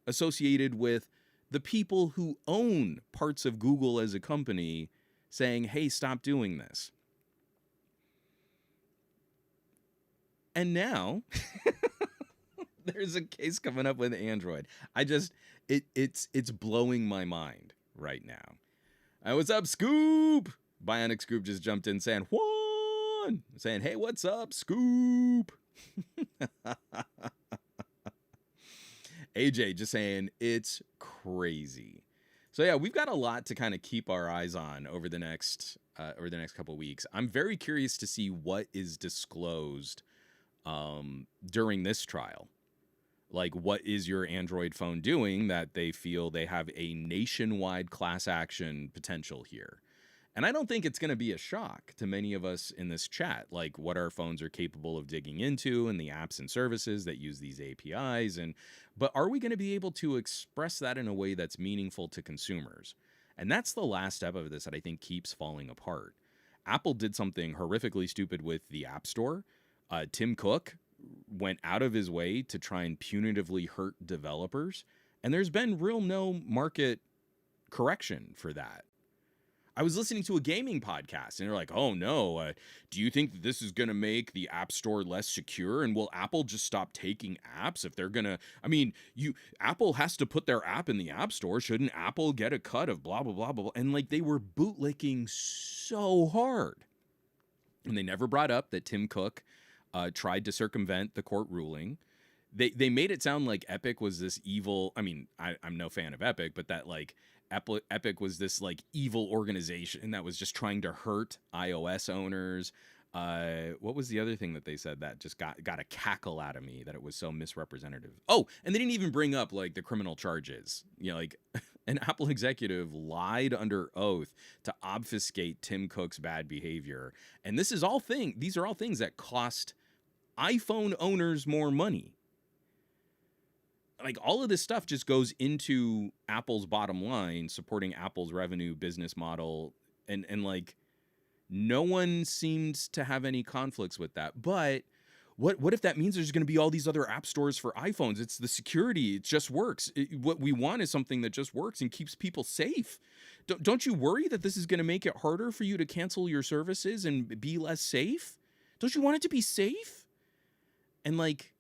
associated with the people who own parts of Google as a company saying, hey, stop doing this. And now there's a case coming up with Android. It's blowing my mind right now. What's up, Scoop? Bionic Scoop just jumped in saying, Juan! Saying, hey, what's up, Scoop? AJ just saying, it's crazy. So yeah, we've got a lot to kind of keep our eyes on over the next couple of weeks. I'm very curious to see what is disclosed during this trial. Like, what is your Android phone doing that they feel they have a nationwide class action potential here? And I don't think it's going to be a shock to many of us in this chat, like what our phones are capable of digging into and the apps and services that use these APIs. But are we going to be able to express that in a way that's meaningful to consumers? And that's the last step of this that I think keeps falling apart. Apple did something horrifically stupid with the App Store. Tim Cook went out of his way to try and punitively hurt developers, and there's been no market correction for that. I was listening to a gaming podcast, and they're like, oh no, do you think that this is going to make the App Store less secure? And will Apple just stop taking apps if they're going to, Apple has to put their app in the App Store. Shouldn't Apple get a cut of blah, blah, blah, blah, blah? And like, they were bootlicking so hard. And they never brought up that Tim Cook tried to circumvent the court ruling. They made it sound like Epic was this evil. I mean, I'm no fan of Epic, but that like Epic was this like evil organization that was just trying to hurt iOS owners. What was the other thing that they said that just got a cackle out of me, that it was so misrepresentative? Oh, and they didn't even bring up like the criminal charges. You know, like an Apple executive lied under oath to obfuscate Tim Cook's bad behavior. And these are all things that cost iPhone owners more money. Like, all of this stuff just goes into Apple's bottom line, supporting Apple's revenue business model. And like, no one seems to have any conflicts with that. But what if that means there's going to be all these other app stores for iPhones? It's the security. It just works. What we want is something that just works and keeps people safe. Don't you worry that this is going to make it harder for you to cancel your services and be less safe? Don't you want it to be safe? And like,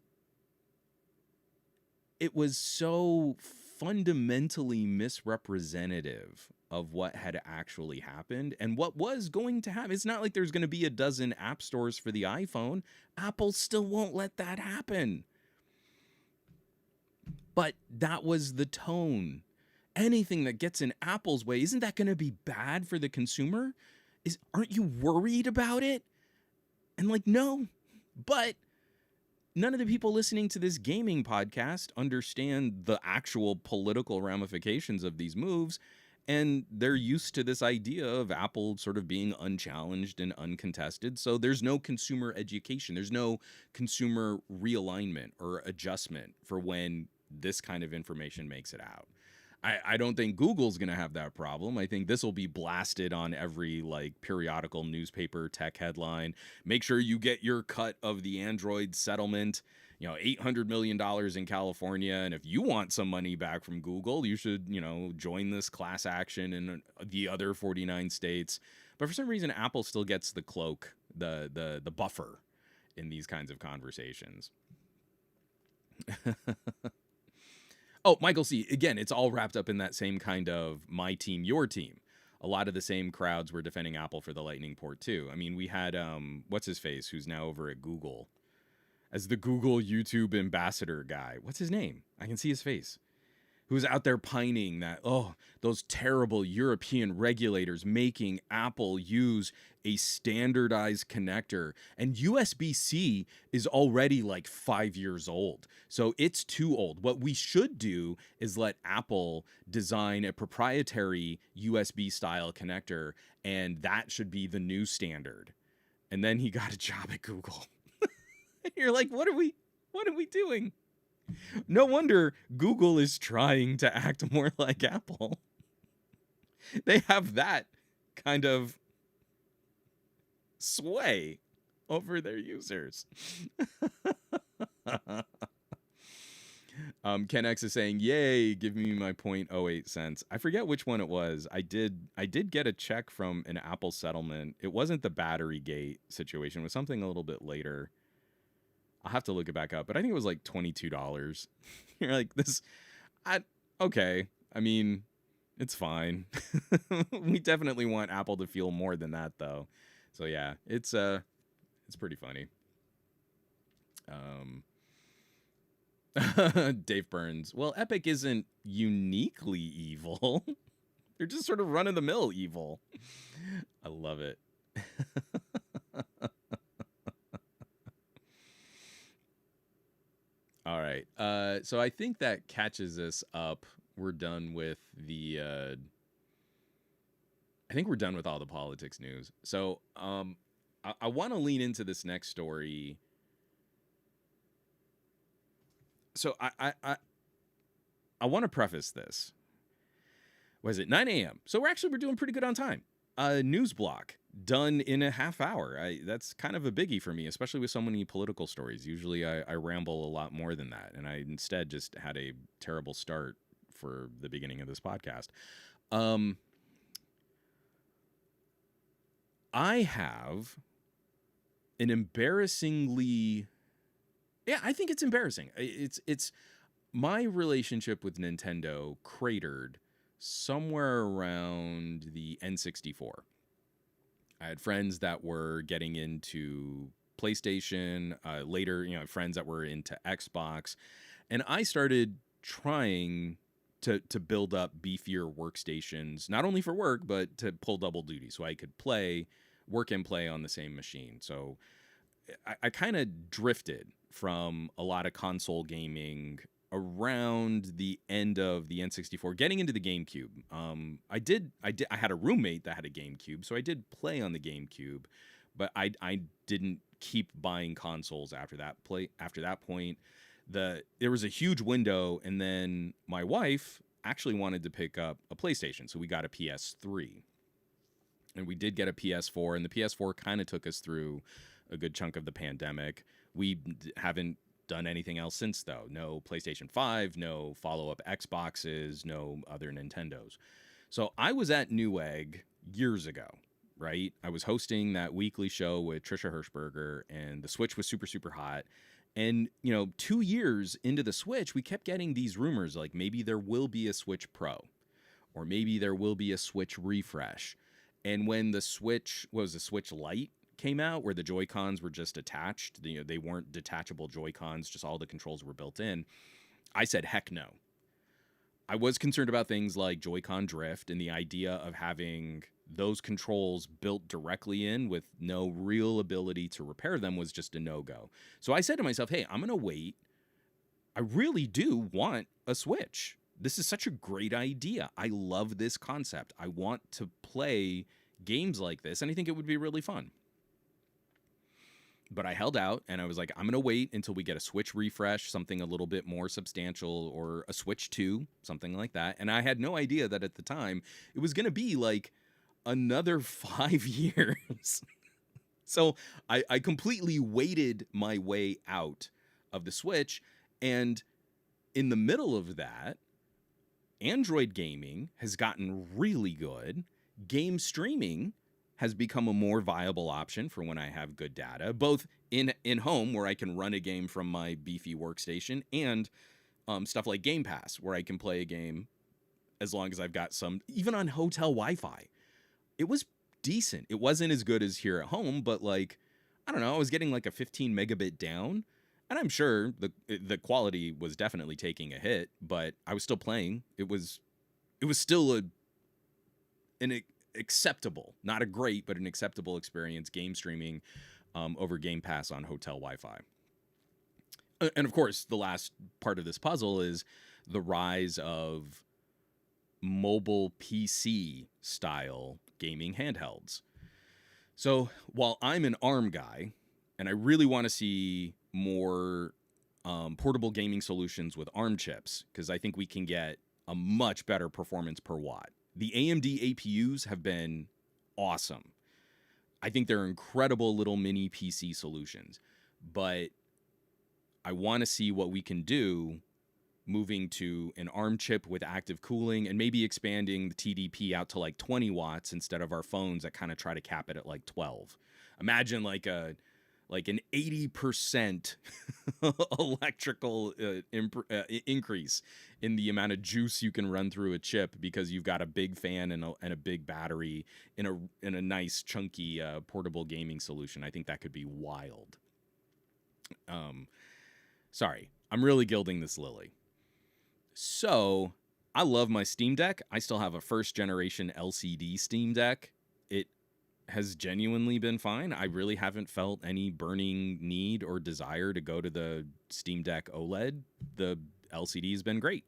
it was so fundamentally misrepresentative of what had actually happened and what was going to happen. It's not like there's going to be a dozen app stores for the iPhone. Apple still won't let that happen. But that was the tone. Anything that gets in Apple's way, isn't that going to be bad for the consumer? Aren't you worried about it? And like, no. But none of the people listening to this gaming podcast understand the actual political ramifications of these moves. And they're used to this idea of Apple sort of being unchallenged and uncontested. So there's no consumer education. There's no consumer realignment or adjustment for when this kind of information makes it out. I don't think Google's going to have that problem. I think this will be blasted on every like periodical newspaper tech headline. Make sure you get your cut of the Android settlement. You know, $800 million in California. And if you want some money back from Google, you should, you know, join this class action in the other 49 states. But for some reason, Apple still gets the cloak, the buffer in these kinds of conversations. Oh, Michael C., again, it's all wrapped up in that same kind of my team, your team. A lot of the same crowds were defending Apple for the Lightning port, too. I mean, we had, what's his face, who's now over at Google, as the Google YouTube ambassador guy. What's his name? I can see his face. Who's out there pining that, oh, those terrible European regulators making Apple use a standardized connector. And USB-C is already like 5 years old. So it's too old. What we should do is let Apple design a proprietary USB-style connector, and that should be the new standard. And then he got a job at Google. And you're like, what are we doing? No wonder Google is trying to act more like Apple. They have that kind of sway over their users. Ken X is saying, yay, give me my 0.08 cents. I forget which one it was. I did get a check from an Apple settlement. It wasn't the battery gate situation. It was something a little bit later. I'll have to look it back up, but I think it was like $22. You're like, okay. I mean, it's fine. We definitely want Apple to feel more than that, though. So yeah, it's pretty funny. Dave Burns. Well, Epic isn't uniquely evil. They're just sort of run-of-the-mill evil. I love it. All right. So I think that catches us up. We're done with the I think we're done with all the politics news. So I want to lean into this next story. So I want to preface this. Was it 9 a.m.? So we're doing pretty good on time. News block done in a half hour. That's kind of a biggie for me, especially with so many political stories. Usually I ramble a lot more than that, and I instead just had a terrible start for the beginning of this podcast. I have an embarrassingly... Yeah, I think it's embarrassing. It's my relationship with Nintendo cratered somewhere around the N64. I had friends that were getting into PlayStation, later, friends that were into Xbox, and I started trying to build up beefier workstations, not only for work, but to pull double duty, so I could work and play on the same machine. So I kind of drifted from a lot of console gaming around the end of the N64, getting into the GameCube. I had a roommate that had a GameCube, so I did play on the GameCube, but I didn't keep buying consoles after that point. There was a huge window, and then my wife actually wanted to pick up a PlayStation, so we got a PS3. And we did get a PS4, and the PS4 kind of took us through a good chunk of the pandemic. We haven't done anything else since, though. No PlayStation 5, no follow-up Xboxes, no other Nintendos. So I was at Newegg years ago, right? I was hosting that weekly show with Trisha Hirschberger, and the Switch was super, super hot. And, 2 years into the Switch, we kept getting these rumors like maybe there will be a Switch Pro or maybe there will be a Switch refresh. And when the Switch was a Switch Lite came out, where the Joy-Cons were just attached, they weren't detachable Joy-Cons, just all the controls were built in, I said, heck no. I was concerned about things like JoyCon Drift, and the idea of having those controls built directly in with no real ability to repair them was just a no-go. So I said to myself, hey, I'm going to wait. I really do want a Switch. This is such a great idea. I love this concept. I want to play games like this, and I think it would be really fun. But I held out, and I was like, I'm going to wait until we get a Switch refresh, something a little bit more substantial, or a Switch 2, something like that. And I had no idea that at the time it was going to be like another 5 years. So I completely waited my way out of the Switch. And in the middle of that, Android gaming has gotten really good. Game streaming has become a more viable option for when I have good data, both in home, where I can run a game from my beefy workstation, and stuff like Game Pass, where I can play a game as long as I've got some, even on hotel Wi-Fi. It was decent. It wasn't as good as here at home, but like, I don't know, I was getting like a 15 megabit down, and I'm sure the quality was definitely taking a hit, but I was still playing. It was still an acceptable, not a great, but an acceptable experience, game streaming over Game Pass on hotel Wi-Fi. And of course, the last part of this puzzle is the rise of mobile PC style gaming handhelds. So while I'm an ARM guy, and I really want to see more portable gaming solutions with ARM chips, because I think we can get a much better performance per watt. The AMD APUs have been awesome. I think they're incredible little mini PC solutions, but I want to see what we can do moving to an ARM chip with active cooling, and maybe expanding the TDP out to like 20 watts instead of our phones that kind of try to cap it at like 12. Imagine like an 80% electrical increase in the amount of juice you can run through a chip, because you've got a big fan and a big battery in a nice chunky portable gaming solution. I think that could be wild. Sorry, I'm really gilding this lily. So I love my Steam Deck. I still have a first generation LCD Steam Deck. It has genuinely been fine. I really haven't felt any burning need or desire to go to the Steam Deck OLED. The LCD has been great.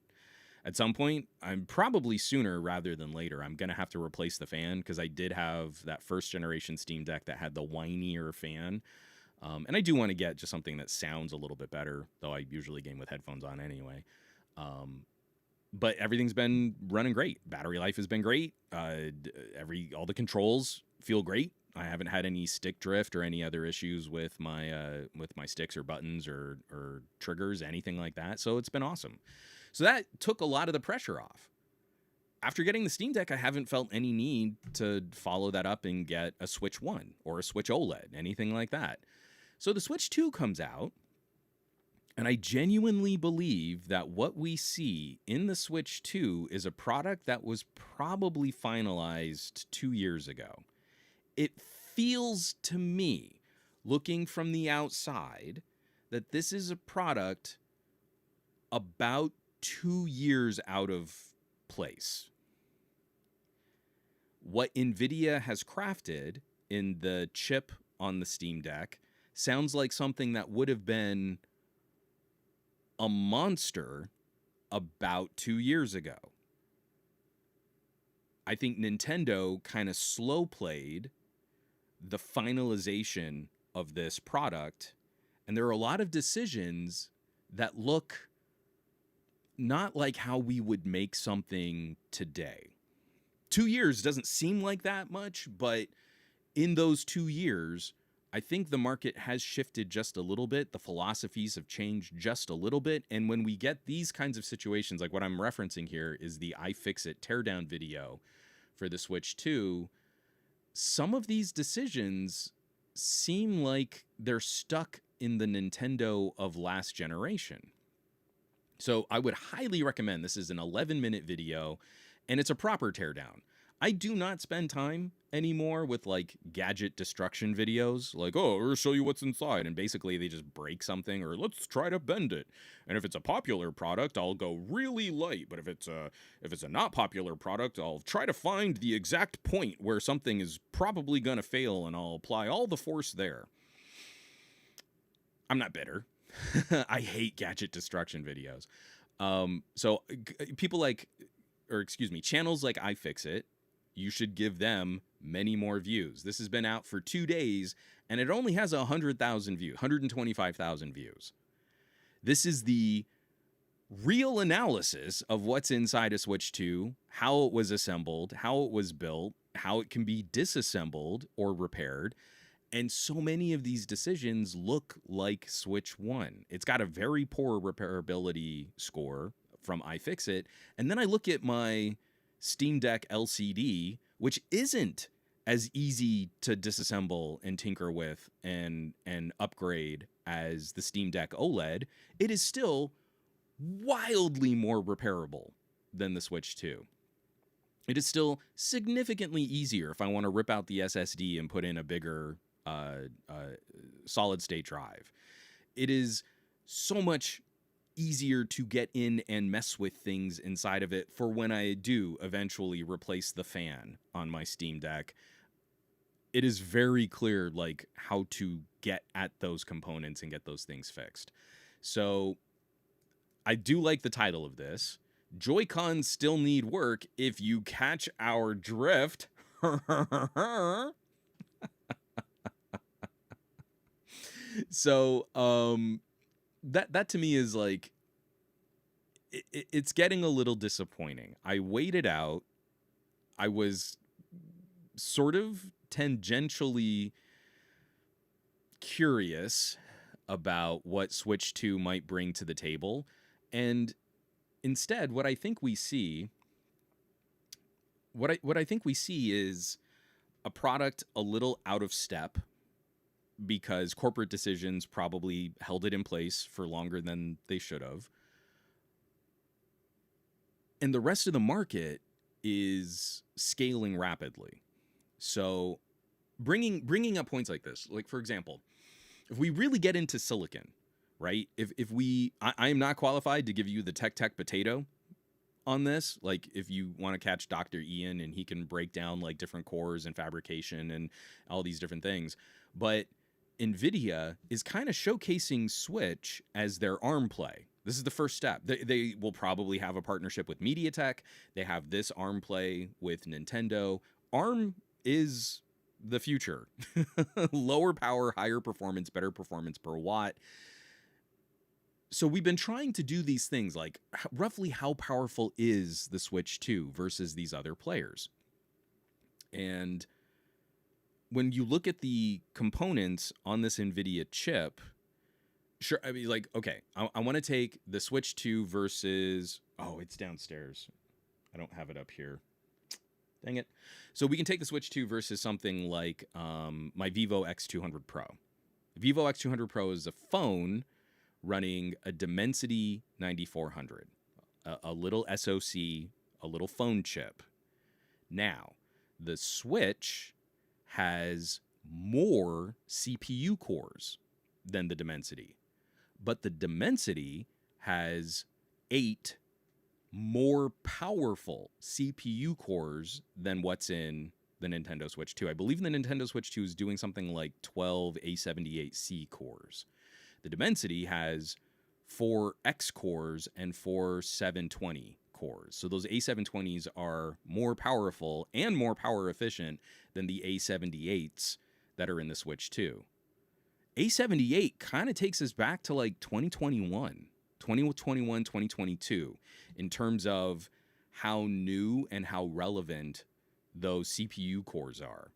At some point, I'm probably sooner rather than later, I'm going to have to replace the fan, because I did have that first generation Steam Deck that had the whinier fan. And I do want to get just something that sounds a little bit better, though I usually game with headphones on anyway. But everything's been running great. Battery life has been great. All the controls feel great. I haven't had any stick drift or any other issues with my sticks or buttons or triggers, anything like that. So it's been awesome. So that took a lot of the pressure off. After getting the Steam Deck, I haven't felt any need to follow that up and get a Switch 1 or a Switch OLED, anything like that. So the Switch 2 comes out, and I genuinely believe that what we see in the Switch 2 is a product that was probably finalized 2 years ago. It feels to me, looking from the outside, that this is a product about 2 years out of place. What NVIDIA has crafted in the chip on the Steam Deck sounds like something that would have been a monster about 2 years ago. I think Nintendo kind of slow played the finalization of this product, and there are a lot of decisions that look not like how we would make something today. 2 years doesn't seem like that much, but in those 2 years, I think the market has shifted just a little bit. The philosophies have changed just a little bit. And when we get these kinds of situations, like what I'm referencing here is the iFixit teardown video for the Switch 2, some of these decisions seem like they're stuck in the Nintendo of last generation. So I would highly recommend, this is an 11-minute video, and it's a proper teardown. I do not spend time anymore with like gadget destruction videos, like, oh, we'll show you what's inside, and basically they just break something, or let's try to bend it. And if it's a popular product, I'll go really light, but if it's a not popular product, I'll try to find the exact point where something is probably gonna fail, and I'll apply all the force there. I'm not bitter. I hate gadget destruction videos. So people like, or excuse me, channels like iFixit, you should give them many more views. This has been out for 2 days, and it only has 100,000 views, 125,000 views. This is the real analysis of what's inside a Switch 2, how it was assembled, how it was built, how it can be disassembled or repaired. And so many of these decisions look like Switch 1. It's got a very poor repairability score from iFixit. And then I look at my Steam Deck LCD, which isn't as easy to disassemble and tinker with and upgrade as the Steam Deck OLED. It is still wildly more repairable than the Switch 2. It is still significantly easier if I want to rip out the SSD and put in a bigger solid state drive. It is so much easier to get in and mess with things inside of it for when I do eventually replace the fan on my Steam Deck. It is very clear like how to get at those components and get those things fixed. So I do like the title of this. JoyCons still need work if you catch our drift. So that to me is like, it's getting a little disappointing. I waited out. I was sort of tangentially curious about what Switch 2 might bring to the table. And instead, what I think we see is a product a little out of step, because corporate decisions probably held it in place for longer than they should have. And the rest of the market is scaling rapidly. So bringing up points like this, like for example, if we really get into silicon, right? I am not qualified to give you the tech potato on this. Like if you want to catch Dr. Ian and he can break down like different cores and fabrication and all these different things. But NVIDIA is kind of showcasing Switch as their ARM play. This is the first step. They will probably have a partnership with MediaTek. They have this ARM play with Nintendo. ARM is the future. Lower power, higher performance, better performance per watt. So we've been trying to do these things like roughly how powerful is the Switch 2 versus these other players. And when you look at the components on this NVIDIA chip, sure, I mean, like, okay, I want to take the Switch 2 versus, oh, it's downstairs. I don't have it up here. Dang it. So we can take the Switch 2 versus something like my Vivo X200 Pro. The Vivo X200 Pro is a phone running a Dimensity 9400, a little SoC, a little phone chip. Now, the Switch has more CPU cores than the Dimensity, but the Dimensity has 8 more powerful CPU cores than what's in the Nintendo Switch 2. I believe the Nintendo Switch 2 is doing something like 12 A78C cores. The Dimensity has 4 X cores and 4 720 cores. So those A720s are more powerful and more power efficient than the A78s that are in the Switch 2. A78 kind of takes us back to like 2021, 2022 in terms of how new and how relevant those CPU cores are.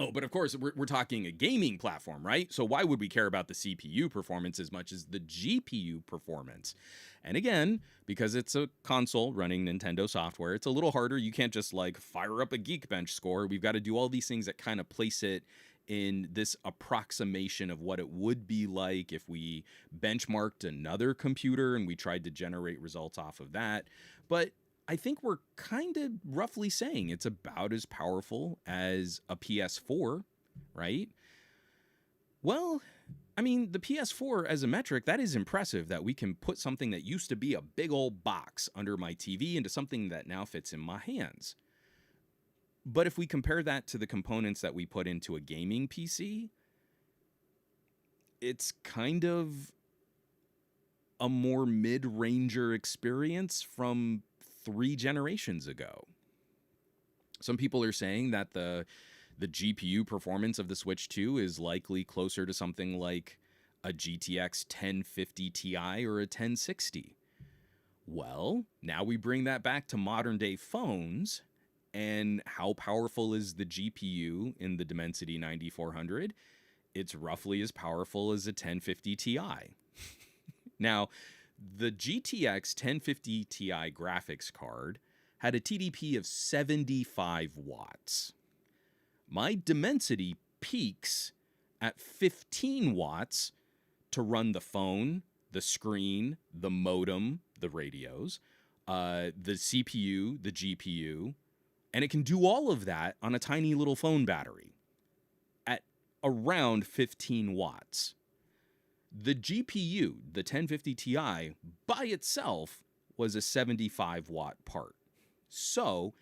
Oh, but of course, we're talking a gaming platform, right? So why would we care about the CPU performance as much as the GPU performance? And again, because it's a console running Nintendo software, it's a little harder. You can't just like fire up a Geekbench score. We've got to do all these things that kind of place it in this approximation of what it would be like if we benchmarked another computer and we tried to generate results off of that. But I think we're kind of roughly saying it's about as powerful as a PS4, right? Well, I mean, the PS4 as a metric, that is impressive that we can put something that used to be a big old box under my TV into something that now fits in my hands. But if we compare that to the components that we put into a gaming PC, it's kind of a more mid-ranger experience from 3 generations ago. Some people are saying that the GPU performance of the Switch 2 is likely closer to something like a GTX 1050 Ti or a 1060. Well, now we bring that back to modern day phones. And how powerful is the GPU in the Dimensity 9400? It's roughly as powerful as a 1050 Ti. Now, the GTX 1050 Ti graphics card had a TDP of 75 watts. My Dimensity peaks at 15 watts to run the phone, the screen, the modem, the radios, the CPU, the GPU, and it can do all of that on a tiny little phone battery at around 15 watts. The GPU, the 1050 Ti, by itself was a 75 watt part. So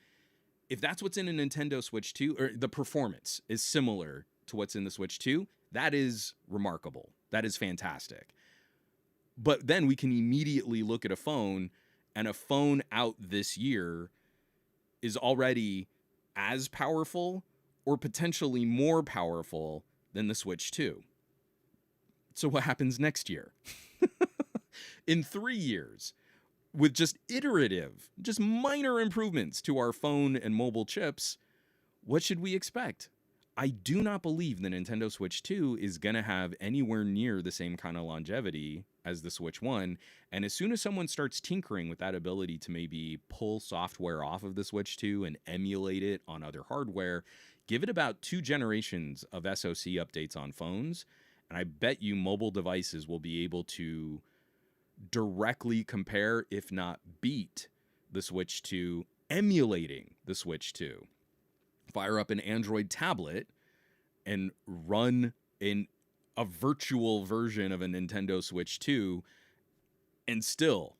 if that's what's in a Nintendo Switch 2, or the performance is similar to what's in the Switch 2, that is remarkable. That is fantastic. But then we can immediately look at a phone, and a phone out this year is already as powerful or potentially more powerful than the Switch 2. So what happens next year? In 3 years, with just iterative, just minor improvements to our phone and mobile chips, what should we expect? I do not believe the Nintendo Switch 2 is going to have anywhere near the same kind of longevity as the Switch 1. And as soon as someone starts tinkering with that ability to maybe pull software off of the Switch 2 and emulate it on other hardware, give it about 2 generations of SoC updates on phones, and I bet you mobile devices will be able to directly compare, if not beat, the Switch 2, emulating the Switch 2. Fire up an Android tablet and run in a virtual version of a Nintendo Switch 2, and still,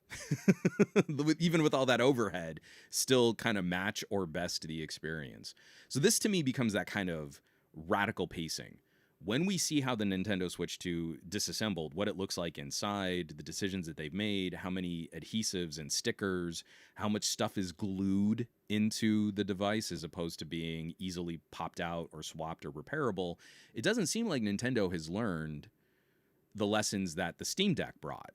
even with all that overhead, still kind of match or best the experience. So this to me becomes that kind of radical pacing. When we see how the Nintendo Switch 2 disassembled, what it looks like inside, the decisions that they've made, how many adhesives and stickers, how much stuff is glued into the device as opposed to being easily popped out or swapped or repairable, it doesn't seem like Nintendo has learned the lessons that the Steam Deck brought.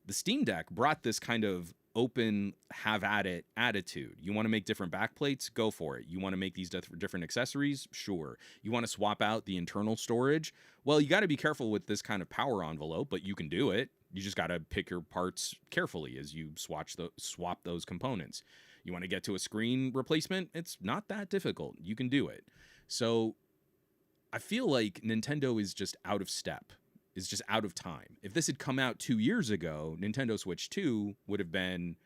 The Steam Deck brought this kind of open, have at it attitude. You want to make different backplates? Go for it. You want to make these different accessories? Sure. You want to swap out the internal storage? Well, you got to be careful with this kind of power envelope, but you can do it. You just got to pick your parts carefully as you swap those components. You want to get to a screen replacement? It's not that difficult. You can do it. So I feel like Nintendo is just out of step. Is just out of time. If this had come out 2 years ago, Nintendo Switch 2 would have been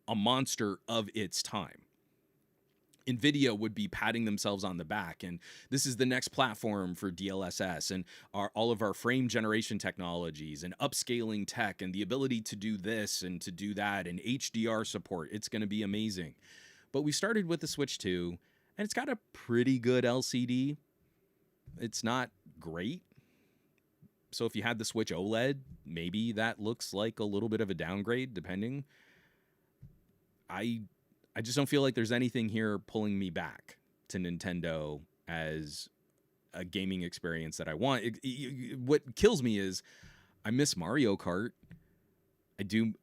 a monster of its time. NVIDIA would be patting themselves on the back, and this is the next platform for DLSS and all of our frame generation technologies and upscaling tech and the ability to do this and to do that and HDR support. It's going to be amazing. But we started with the Switch 2, and it's got a pretty good LCD. It's not great. So if you had the Switch OLED, maybe that looks like a little bit of a downgrade, depending. I just don't feel like there's anything here pulling me back to Nintendo as a gaming experience that I want. What kills me is I miss Mario Kart. I do.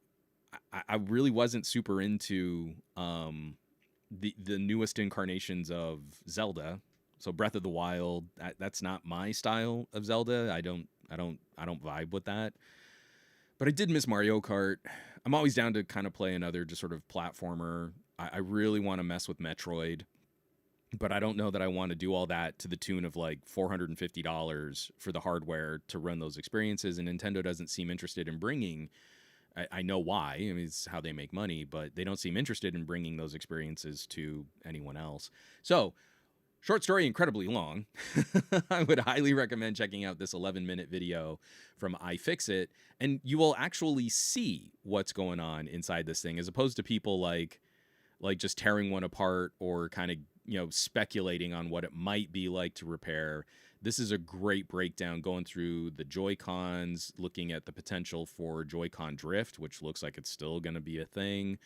I really wasn't super into the newest incarnations of Zelda. So Breath of the Wild, that's not my style of Zelda. I don't vibe with that. But I did miss Mario Kart. I'm always down to kind of play another just sort of platformer. I really want to mess with Metroid. but I don't know that I want to do all that to the tune of like $450 for the hardware to run those experiences. And Nintendo doesn't seem interested in bringing. I know why. I mean, it's how they make money, but they don't seem interested in bringing those experiences to anyone else. So, short story, incredibly long. I would highly recommend checking out this 11-minute video from iFixit, and you will actually see what's going on inside this thing, as opposed to people like just tearing one apart or kind of, speculating on what it might be like to repair. This is a great breakdown going through the JoyCons, looking at the potential for JoyCon Drift, which looks like it's still going to be a thing.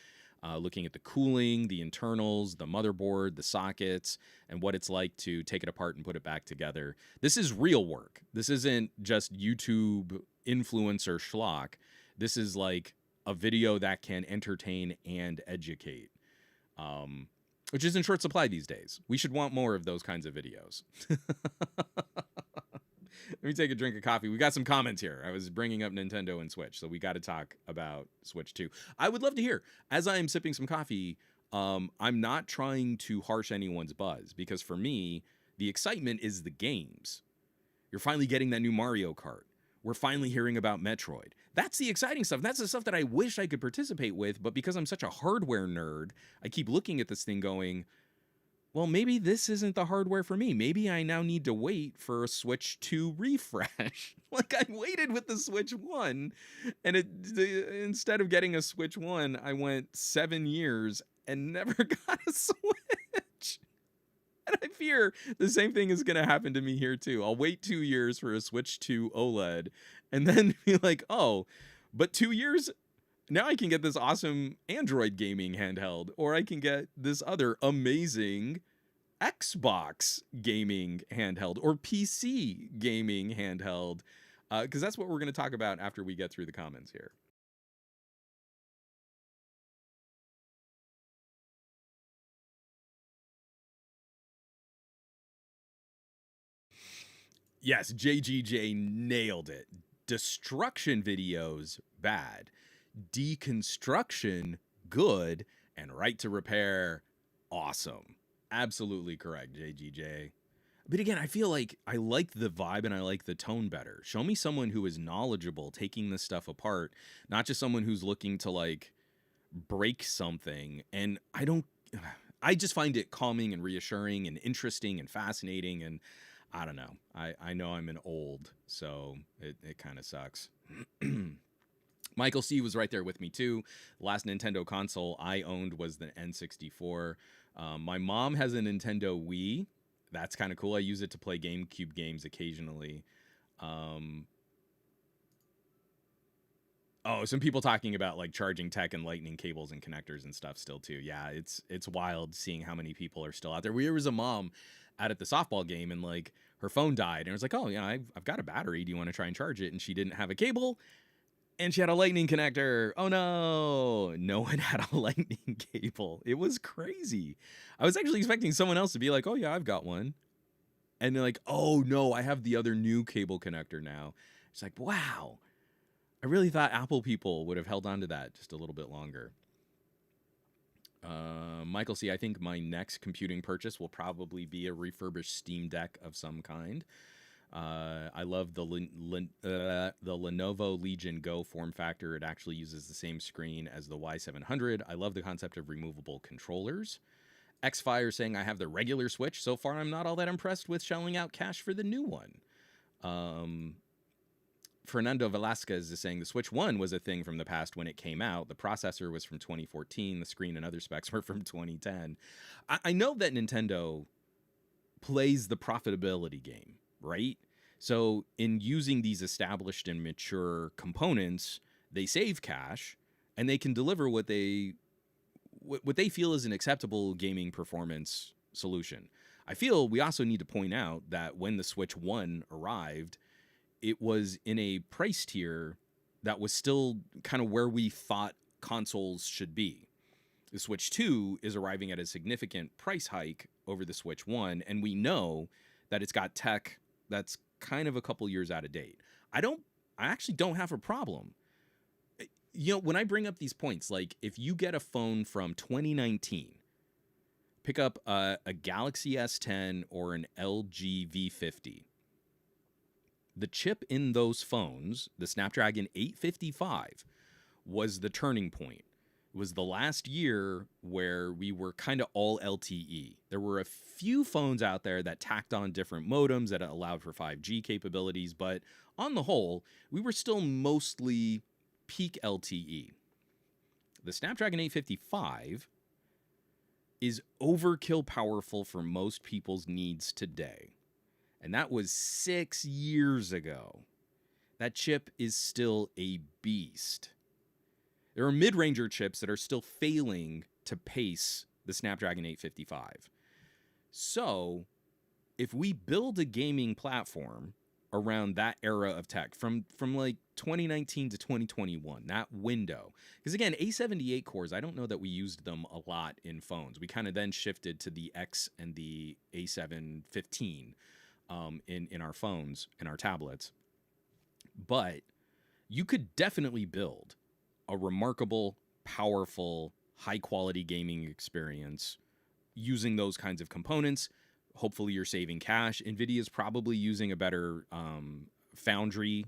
Looking at the cooling, the internals, the motherboard, the sockets, and what it's like to take it apart and put it back together. This is real work. This isn't just YouTube influencer schlock. This is like a video that can entertain and educate, which is in short supply these days. We should want more of those kinds of videos. Let me take a drink of coffee. We got some comments here. I was bringing up Nintendo and Switch, so we got to talk about Switch 2. I would love to hear, as I am sipping some coffee, I'm not trying to harsh anyone's buzz, because for me, the excitement is the games. You're finally getting that new Mario Kart. We're finally hearing about Metroid. That's the exciting stuff. That's the stuff that I wish I could participate with, but because I'm such a hardware nerd, I keep looking at this thing going, well, maybe this isn't the hardware for me. Maybe I now need to wait for a Switch 2 refresh. Like, I waited with the Switch 1, and instead of getting a Switch 1, I went 7 years and never got a Switch. And I fear the same thing is going to happen to me here, too. I'll wait 2 years for a Switch 2 OLED, and then be like, oh, but 2 years... now I can get this awesome Android gaming handheld, or I can get this other amazing Xbox gaming handheld or PC gaming handheld, because that's what we're going to talk about after we get through the comments here. Yes, JGJ nailed it. Destruction videos, bad. Deconstruction, good. And right to repair, awesome. Absolutely correct, JGJ. But again, I feel like I like the vibe and I like the tone better. Show me someone who is knowledgeable taking this stuff apart, not just someone who's looking to like break something. And I just find it calming and reassuring and interesting and fascinating. And I don't know. I know I'm an old, so it kind of sucks. Michael C. was right there with me too. The last Nintendo console I owned was the N64. My mom has a Nintendo Wii. That's kind of cool. I use it to play GameCube games occasionally. Some people talking about like charging tech and lightning cables and connectors and stuff still too. Yeah, it's wild seeing how many people are still out there. There was a mom out at the softball game and like her phone died and it was like, oh yeah, I've got a battery. Do you want to try and charge it? And she didn't have a cable. And she had a lightning connector. Oh no, no one had a lightning cable. It was crazy. I was actually expecting someone else to be like, oh yeah, I've got one. And they're like, oh no, I have the other new cable connector now. It's like, wow. I really thought Apple people would have held on to that just a little bit longer. Michael C., I think my next computing purchase will probably be a refurbished Steam Deck of some kind. I love the Lenovo Legion Go form factor. It actually uses the same screen as the Y700. I love the concept of removable controllers. Xfire saying I have the regular Switch. So far, I'm not all that impressed with shelling out cash for the new one. Fernando Velasquez is saying the Switch 1 was a thing from the past when it came out. The processor was from 2014. The screen and other specs were from 2010. I know that Nintendo plays the profitability game, right? So in using these established and mature components, they save cash and they can deliver what they feel is an acceptable gaming performance solution. I feel we also need to point out that when the Switch 1 arrived, it was in a price tier that was still kind of where we thought consoles should be. The Switch 2 is arriving at a significant price hike over the Switch 1, and we know that it's got tech that's kind of a couple years out of date. I actually don't have a problem. You know, when I bring up these points, like if you get a phone from 2019, pick up a Galaxy S10 or an LG V50. The chip in those phones, the Snapdragon 855, was the turning point. It was the last year where we were kind of all LTE. There were a few phones out there that tacked on different modems that allowed for 5G capabilities, but on the whole, we were still mostly peak LTE. The Snapdragon 855 is overkill powerful for most people's needs today. And that was 6 years ago. That chip is still a beast. There are mid-ranger chips that are still failing to pace the Snapdragon 855. So, if we build a gaming platform around that era of tech, from like 2019 to 2021, that window, because again, A78 cores, I don't know that we used them a lot in phones. We kind of then shifted to the X and the A715 in our phones and our tablets. But you could definitely build a remarkable, powerful, high-quality gaming experience using those kinds of components. Hopefully you're saving cash. NVIDIA is probably using a better foundry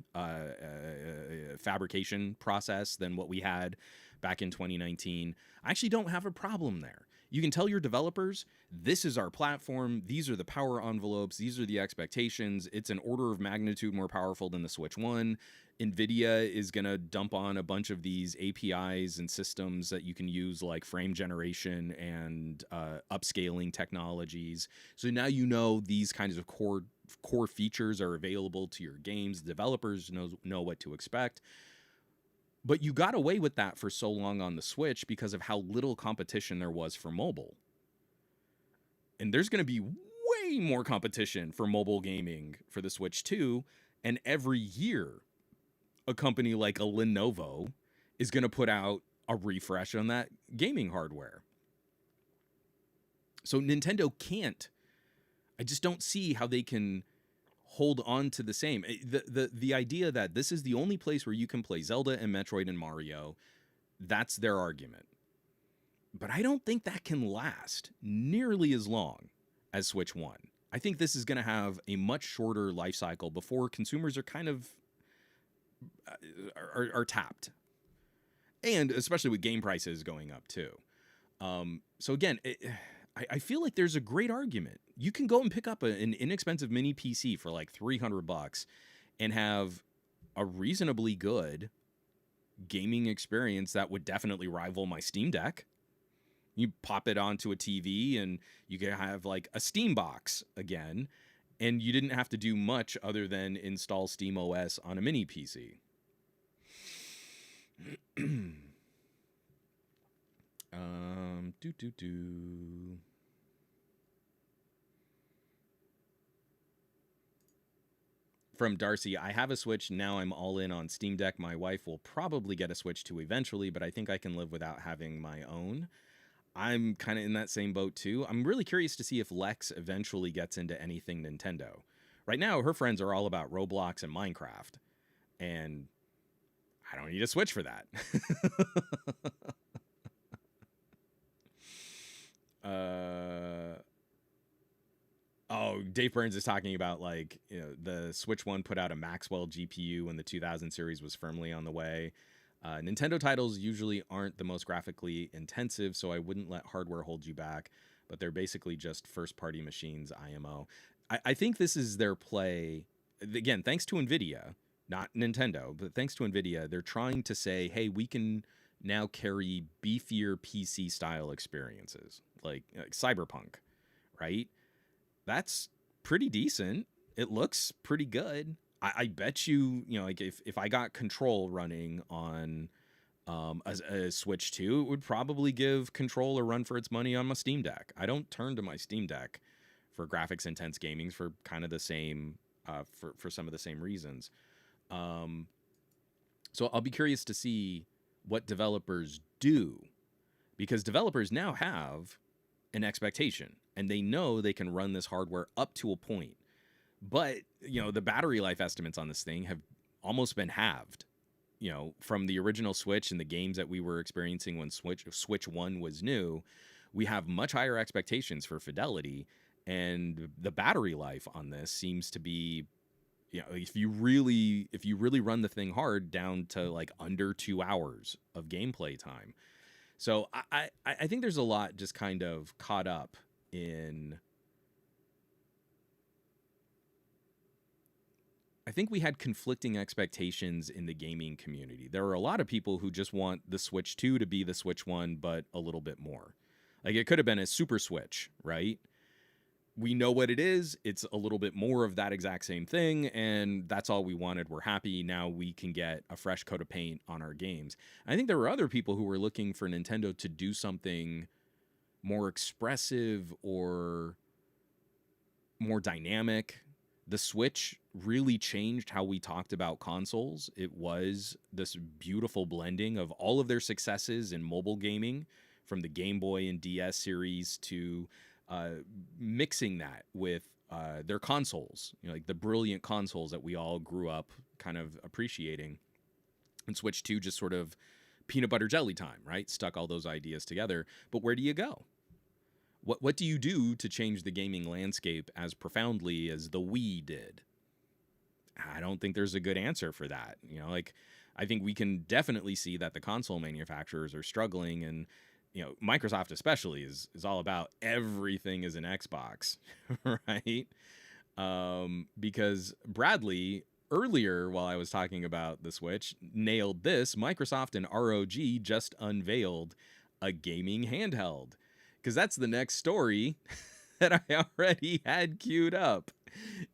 fabrication process than what we had back in 2019. I actually don't have a problem there. You can tell your developers, this is our platform, these are the power envelopes, these are the expectations. It's an order of magnitude more powerful than the Switch 1. NVIDIA is going to dump on a bunch of these APIs and systems that you can use, like frame generation and upscaling technologies. So now you know these kinds of core features are available to your games. Developers know what to expect. But you got away with that for so long on the Switch because of how little competition there was for mobile. And there's going to be way more competition for mobile gaming for the Switch 2. And every year, a company like a Lenovo is going to put out a refresh on that gaming hardware. So Nintendo can't. I just don't see how they can hold on to the same. The idea that this is the only place where you can play Zelda and Metroid and Mario, that's their argument. But I don't think that can last nearly as long as Switch 1. I think this is going to have a much shorter life cycle before consumers are kind of are tapped. And especially with game prices going up too. So again, I feel like there's a great argument. You can go and pick up an inexpensive mini PC for like $300 and have a reasonably good gaming experience that would definitely rival my Steam Deck. You pop it onto a TV and you can have like a Steam box again, and you didn't have to do much other than install Steam OS on a mini PC. From Darcy, I have a Switch, now I'm all in on Steam Deck. My wife will probably get a Switch 2 eventually, but I think I can live without having my own. I'm kind of in that same boat too. I'm really curious to see if Lex eventually gets into anything Nintendo. Right now, her friends are all about Roblox and Minecraft, and I don't need a Switch for that. Oh, Dave Burns is talking about, like, you know, the Switch 1 put out a Maxwell GPU when the 2000 series was firmly on the way. Nintendo titles usually aren't the most graphically intensive, so I wouldn't let hardware hold you back, but they're basically just first-party machines, IMO. I think this is their play. Again, thanks to NVIDIA, not Nintendo, but thanks to NVIDIA, they're trying to say, hey, we can now carry beefier PC-style experiences, like Cyberpunk, right? That's pretty decent. It looks pretty good. I bet you, you know, like if I got Control running on a Switch 2, it would probably give Control a run for its money on my Steam Deck. I don't turn to my Steam Deck for graphics intense gaming for kind of the same, for some of the same reasons. So I'll be curious to see what developers do, because developers now have an expectation and they know they can run this hardware up to a point. But, you know, the battery life estimates on this thing have almost been halved, you know, from the original Switch and the games that we were experiencing when Switch 1 was new. we have much higher expectations for fidelity, and the battery life on this seems to be, if you really run the thing hard, down to like under 2 hours of gameplay time. So I think there's a lot just kind of caught up in. I think we had conflicting expectations in the gaming community. There are a lot of people who just want the Switch 2 to be the Switch 1, but a little bit more. Like, it could have been a Super Switch, right? We know what it is. It's a little bit more of that exact same thing, and that's all we wanted. We're happy. Now we can get a fresh coat of paint on our games. I think there were other people who were looking for Nintendo to do something more expressive or more dynamic. The Switch really changed how we talked about consoles. It was this beautiful blending of all of their successes in mobile gaming, from the Game Boy and DS series to mixing that with their consoles, like the brilliant consoles that we all grew up kind of appreciating. And Switch 2 just sort of peanut butter jelly time, right? Stuck all those ideas together. But where do you go? What do you do to change the gaming landscape as profoundly as the Wii did? I don't think there's a good answer for that. I think we can definitely see that the console manufacturers are struggling, and Microsoft especially is all about everything is an Xbox, right? Because Bradley earlier, while I was talking about the Switch, nailed this. Microsoft and ROG just unveiled a gaming handheld. Because that's the next story that I already had queued up,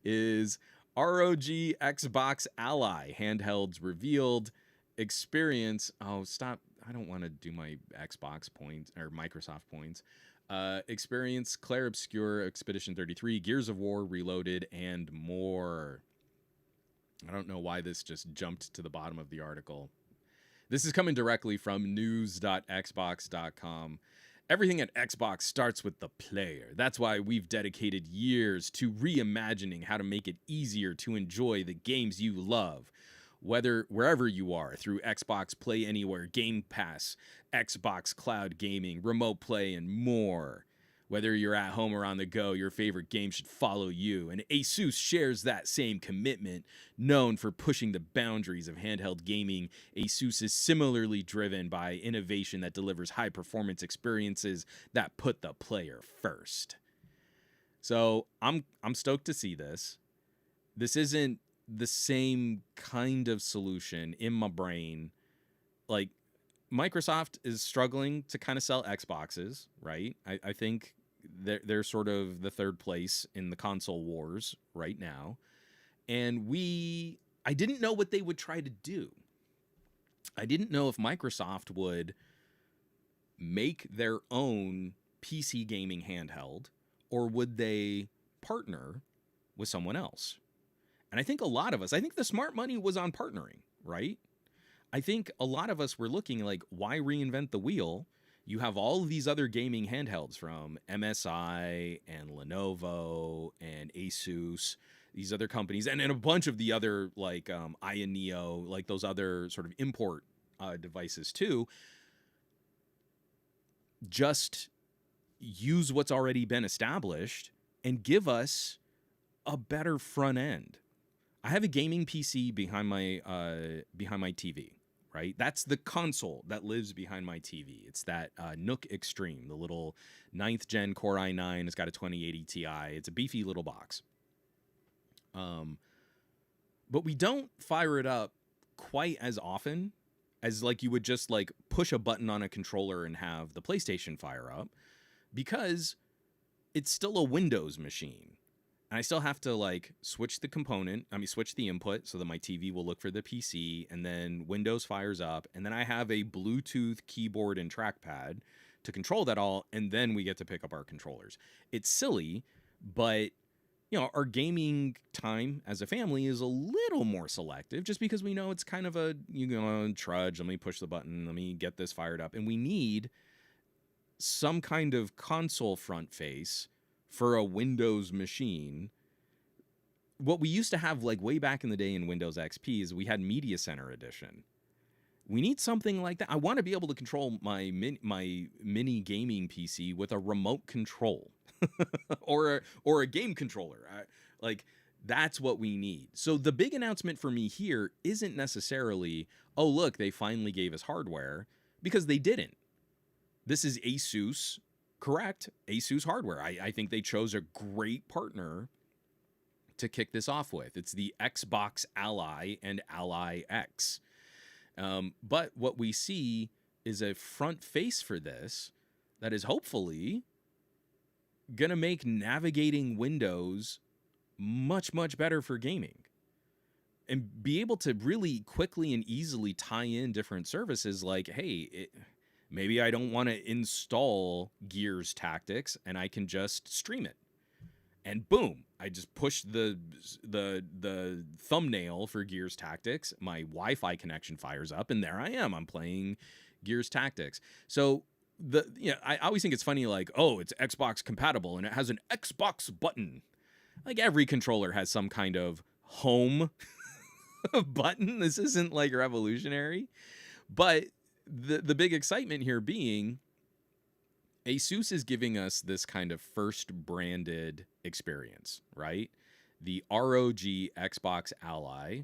is ROG Xbox Ally handhelds revealed. Experience. Oh, stop. I don't want to do my Xbox points or Microsoft points. Experience Clair Obscur, Expedition 33, Gears of War Reloaded, and more. I don't know why this just jumped to the bottom of the article. This is coming directly from news.xbox.com. Everything at Xbox starts with the player. That's why we've dedicated years to reimagining how to make it easier to enjoy the games you love, wherever you are, through Xbox Play Anywhere, Game Pass, Xbox Cloud Gaming, Remote Play, and more. Whether you're at home or on the go, your favorite game should follow you. And Asus shares that same commitment. Known for pushing the boundaries of handheld gaming, Asus is similarly driven by innovation that delivers high-performance experiences that put the player first. So I'm stoked to see this. This isn't the same kind of solution in my brain. Like, Microsoft is struggling to kind of sell Xboxes, right? I think they're sort of the third place in the console wars right now. And I didn't know what they would try to do. I didn't know if Microsoft would make their own PC gaming handheld, or would they partner with someone else? And I think a lot of us, I think the smart money was on partnering, right? I think a lot of us were looking like, why reinvent the wheel? You have all of these other gaming handhelds from MSI and Lenovo and Asus, these other companies, and a bunch of the other like Ioneo, like those other sort of import devices too. Just use what's already been established and give us a better front end. I have a gaming PC behind my TV. Right? That's the console that lives behind my TV. It's that Nook Extreme, the little 9th gen Core i9. It's got a 2080 Ti. It's a beefy little box. But we don't fire it up quite as often as like you would just like push a button on a controller and have the PlayStation fire up, because it's still a Windows machine. And I still have to like switch the input so that my TV will look for the PC, and then Windows fires up, and then I have a Bluetooth keyboard and trackpad to control that all, and then we get to pick up our controllers. It's silly, but our gaming time as a family is a little more selective, just because we know it's kind of a trudge. Let me push the button, let me get this fired up, and we need some kind of console front face for a Windows machine. What we used to have like way back in the day in Windows XP is we had Media Center Edition. We need something like that. I want to be able to control my mini gaming PC with a remote control or a game controller. Like that's what we need. So the big announcement for me here isn't necessarily, oh look, they finally gave us hardware, because they didn't. This is Asus, correct? Asus hardware. I think they chose a great partner to kick this off with. It's the Xbox Ally and Ally X. But what we see is a front face for this that is hopefully going to make navigating Windows much, much better for gaming, and be able to really quickly and easily tie in different services like, hey, maybe I don't want to install Gears Tactics and I can just stream it. And boom, I just push the thumbnail for Gears Tactics. My Wi-Fi connection fires up, and there I am. I'm playing Gears Tactics. So I always think it's funny, like, oh, it's Xbox compatible and it has an Xbox button. Like every controller has some kind of home button. This isn't like revolutionary, but the big excitement here being, Asus is giving us this kind of first branded experience, right? The ROG Xbox Ally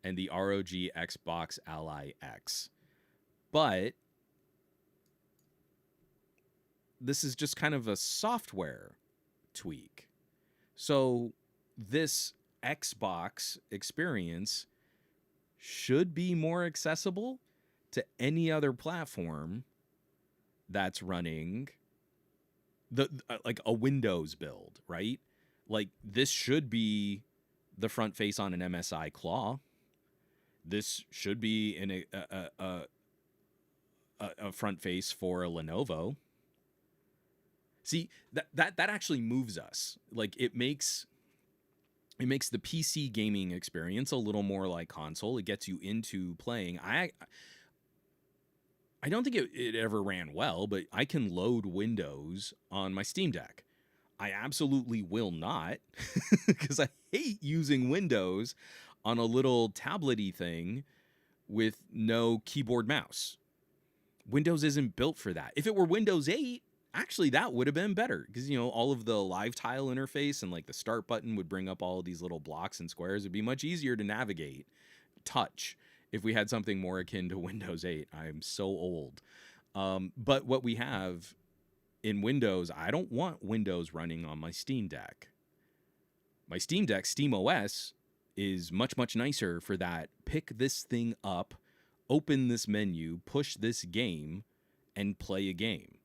and the ROG Xbox Ally X. But this is just kind of a software tweak. So this Xbox experience should be more accessible to any other platform that's running like a Windows build, right? Like this should be the front face on an MSI Claw. This should be in a front face for a Lenovo. See, that actually moves us. Like it makes the PC gaming experience a little more like console. It gets you into playing. I don't think it ever ran well, but I can load Windows on my Steam Deck. I absolutely will not, because I hate using Windows on a little tablet-y thing with no keyboard mouse. Windows isn't built for that. If it were Windows 8, actually that would have been better, because all of the live tile interface and like the start button would bring up all of these little blocks and squares. It'd be much easier to navigate touch if we had something more akin to Windows 8. I'm so old. But what we have in Windows, I don't want Windows running on my Steam Deck. My Steam Deck, SteamOS, is much, much nicer for that. Pick this thing up, open this menu, push this game, and play a game.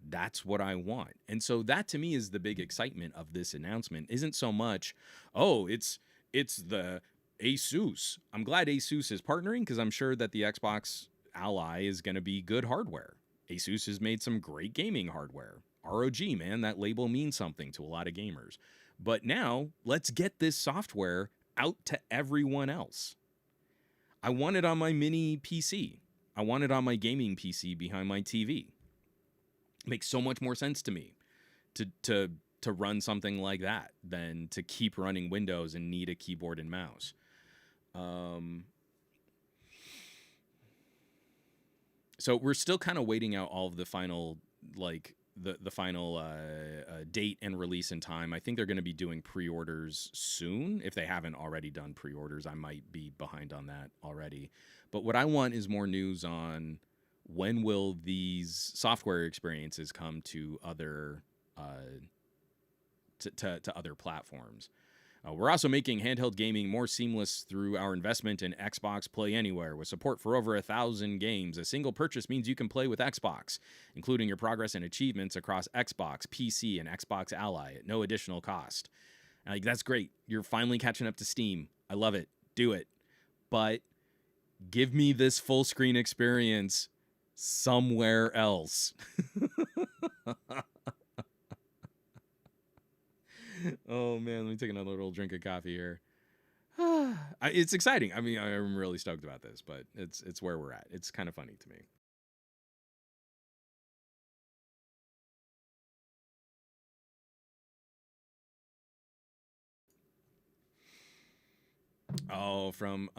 That's what I want. And so that to me is the big excitement of this announcement. Isn't so much, oh, it's the Asus. I'm glad Asus is partnering, because I'm sure that the Xbox Ally is going to be good hardware. Asus has made some great gaming hardware. ROG, man, that label means something to a lot of gamers. But now let's get this software out to everyone else. I want it on my mini PC. I want it on my gaming PC behind my TV. Makes so much more sense to me to run something like that than to keep running Windows and need a keyboard and mouse. So we're still kind of waiting out all of the final, like the final date and release in time. I think they're going to be doing pre-orders soon. If they haven't already done pre-orders, I might be behind on that already. But what I want is more news on when will these software experiences come to other to other platforms. We're also making handheld gaming more seamless through our investment in Xbox Play Anywhere. With support for over 1,000 games, a single purchase means you can play with Xbox, including your progress and achievements across Xbox, PC, and Xbox Ally at no additional cost. Like, that's great. You're finally catching up to Steam. I love it. Do it. But give me this full screen experience somewhere else. Oh man, let me take another little drink of coffee here. It's exciting. I mean, I'm really stoked about this, but it's where we're at. It's kind of funny to me. Oh, from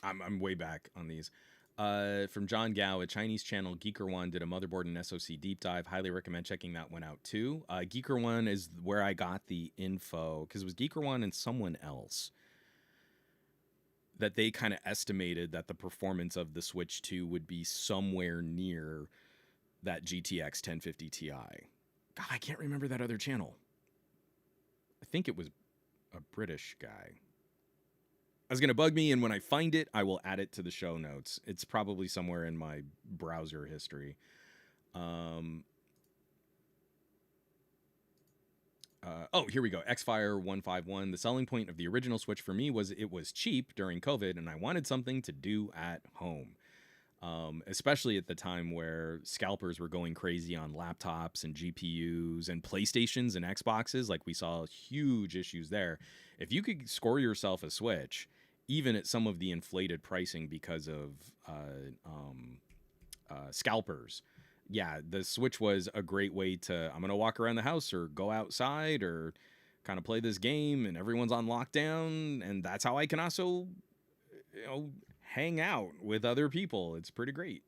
I'm way back on these. From John Gao, a Chinese channel, Geeker One, did a motherboard and SoC deep dive. Highly recommend checking that one out too. Geeker One is where I got the info, because it was Geeker One and someone else that they kind of estimated that the performance of the Switch 2 would be somewhere near that GTX 1050 Ti. God, I can't remember that other channel. I think it was a British guy. It's going to bug me, and when I find it, I will add it to the show notes. It's probably somewhere in my browser history. Here we go. Xfire151. The selling point of the original Switch for me was it was cheap during COVID, and I wanted something to do at home. Especially at the time where scalpers were going crazy on laptops and GPUs and PlayStations and Xboxes. Like, we saw huge issues there. If you could score yourself a Switch, even at some of the inflated pricing because of scalpers, yeah, the Switch was a great way to, I'm going to walk around the house or go outside or kind of play this game, and everyone's on lockdown, and that's how I can also, hang out with other people. It's pretty great.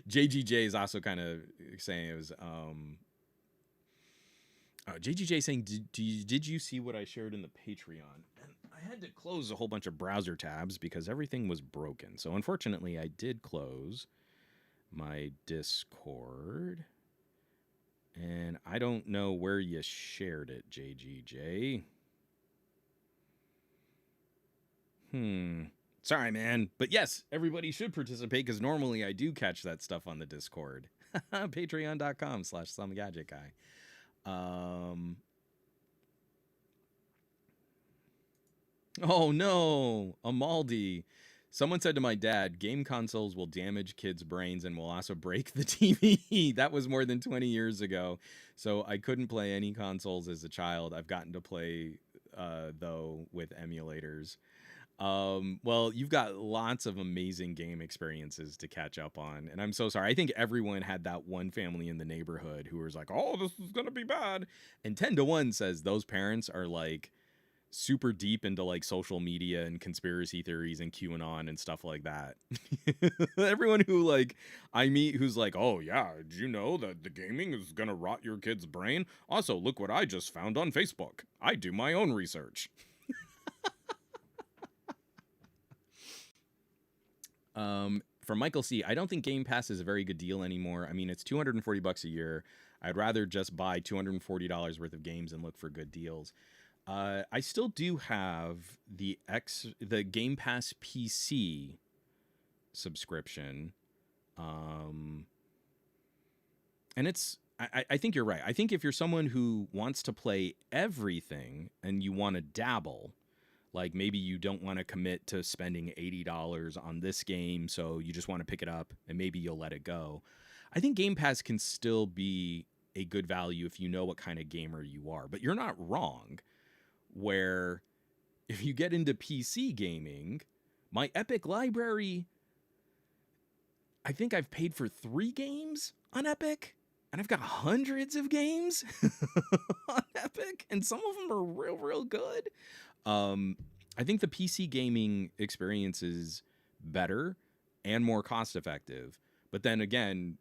JGJ is also kind of saying it was JGJ saying, did you see what I shared in the Patreon? And I had to close a whole bunch of browser tabs because everything was broken. So unfortunately, I did close my Discord. And I don't know where you shared it, JGJ. Sorry, man. But yes, everybody should participate, because normally I do catch that stuff on the Discord. Patreon.com/somegadgetguy. Oh no, Amaldi. Someone said to my dad, game consoles will damage kids' brains and will also break the TV. That was more than 20 years ago. So I couldn't play any consoles as a child. I've gotten to play, though, with emulators. Well, you've got lots of amazing game experiences to catch up on. And I'm so sorry. I think everyone had that one family in the neighborhood who was like, oh, this is going to be bad. And 10 to 1 says those parents are like super deep into like social media and conspiracy theories and QAnon and stuff like that. Everyone who like I meet who's like, oh yeah, did you know that the gaming is gonna rot your kid's brain? Also, look what I just found on Facebook. I do my own research. From Michael C, I don't think Game Pass is a very good deal anymore. I mean, it's $240 a year. I'd rather just buy $240 worth of games and look for good deals. I still do have the Game Pass PC subscription. And it's, I think you're right. I think if you're someone who wants to play everything and you want to dabble, like maybe you don't want to commit to spending $80 on this game, so you just want to pick it up and maybe you'll let it go. I think Game Pass can still be a good value if you know what kind of gamer you are. But you're not wrong, where if you get into PC gaming, my Epic library, I think I've paid for 3 games on Epic, and I've got hundreds of games on Epic, and some of them are real, real good. I think the PC gaming experience is better and more cost effective. But then again,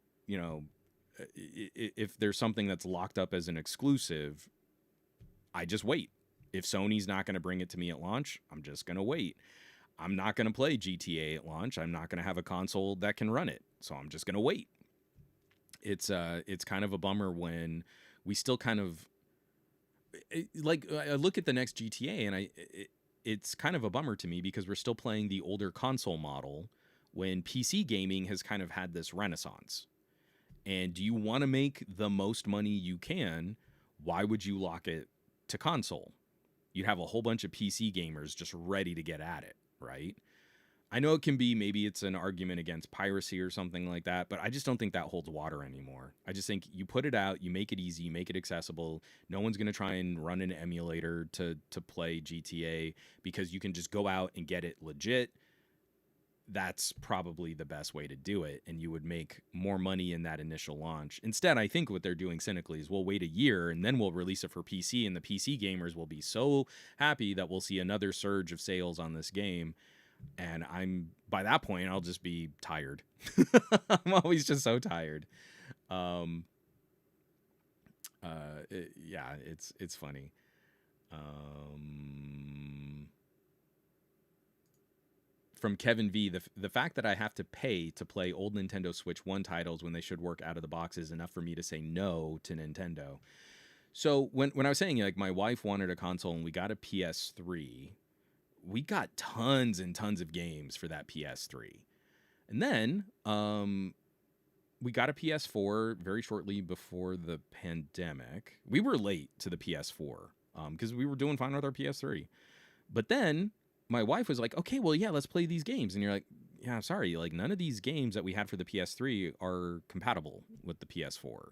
if there's something that's locked up as an exclusive, I just wait. If Sony's not going to bring it to me at launch, I'm just going to wait. I'm not going to play GTA at launch. I'm not going to have a console that can run it. So I'm just going to wait. It's kind of a bummer when we still kind of, like, I look at the next GTA and it's kind of a bummer to me because we're still playing the older console model when PC gaming has kind of had this renaissance. And do you want to make the most money you can? Why would you lock it to console? You'd have a whole bunch of PC gamers just ready to get at it, right? I know it can be, maybe it's an argument against piracy or something like that, but I just don't think that holds water anymore. I just think you put it out, you make it easy, you make it accessible. No one's going to try and run an emulator to play GTA because you can just go out and get it legit. that's probably the best way to do it, and you would make more money in that initial launch. Instead, I think what they're doing cynically is we'll wait a year and then we'll release it for PC, and the PC gamers will be so happy that we'll see another surge of sales on this game. And by that point, I'll just be tired. I'm always just so tired. Yeah, it's funny. From Kevin V, the fact that I have to pay to play old Nintendo Switch 1 titles when they should work out of the box is enough for me to say no to Nintendo. So when I was saying, like, my wife wanted a console and we got a PS3, we got tons and tons of games for that PS3. And then we got a PS4 very shortly before the pandemic. We were late to the PS4 because we were doing fine with our PS3. But then my wife was like, okay, well, yeah, let's play these games. And you're like, yeah, I'm sorry. Like, none of these games that we had for the PS3 are compatible with the PS4.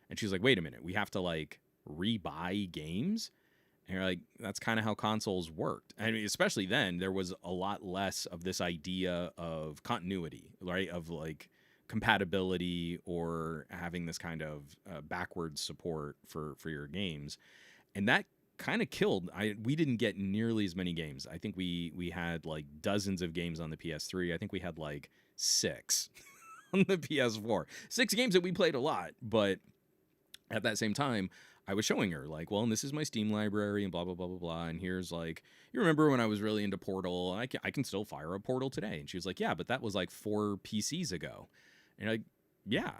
And she's like, wait a minute. We have to, like, rebuy games? And you're like, that's kind of how consoles worked. I mean, especially then, there was a lot less of this idea of continuity, right? Of, like, compatibility or having this kind of backwards support for your games. And that kind of killed. We didn't get nearly as many games. I think we had like dozens of games on the PS3. I think we had like 6 on the PS4. 6 games that we played a lot, but at that same time, I was showing her like, well, and this is my Steam library and blah blah blah blah blah. And here's like, you remember when I was really into Portal? I can still fire up Portal today. And she was like, yeah, but that was like 4 PCs ago. And you're like, yeah,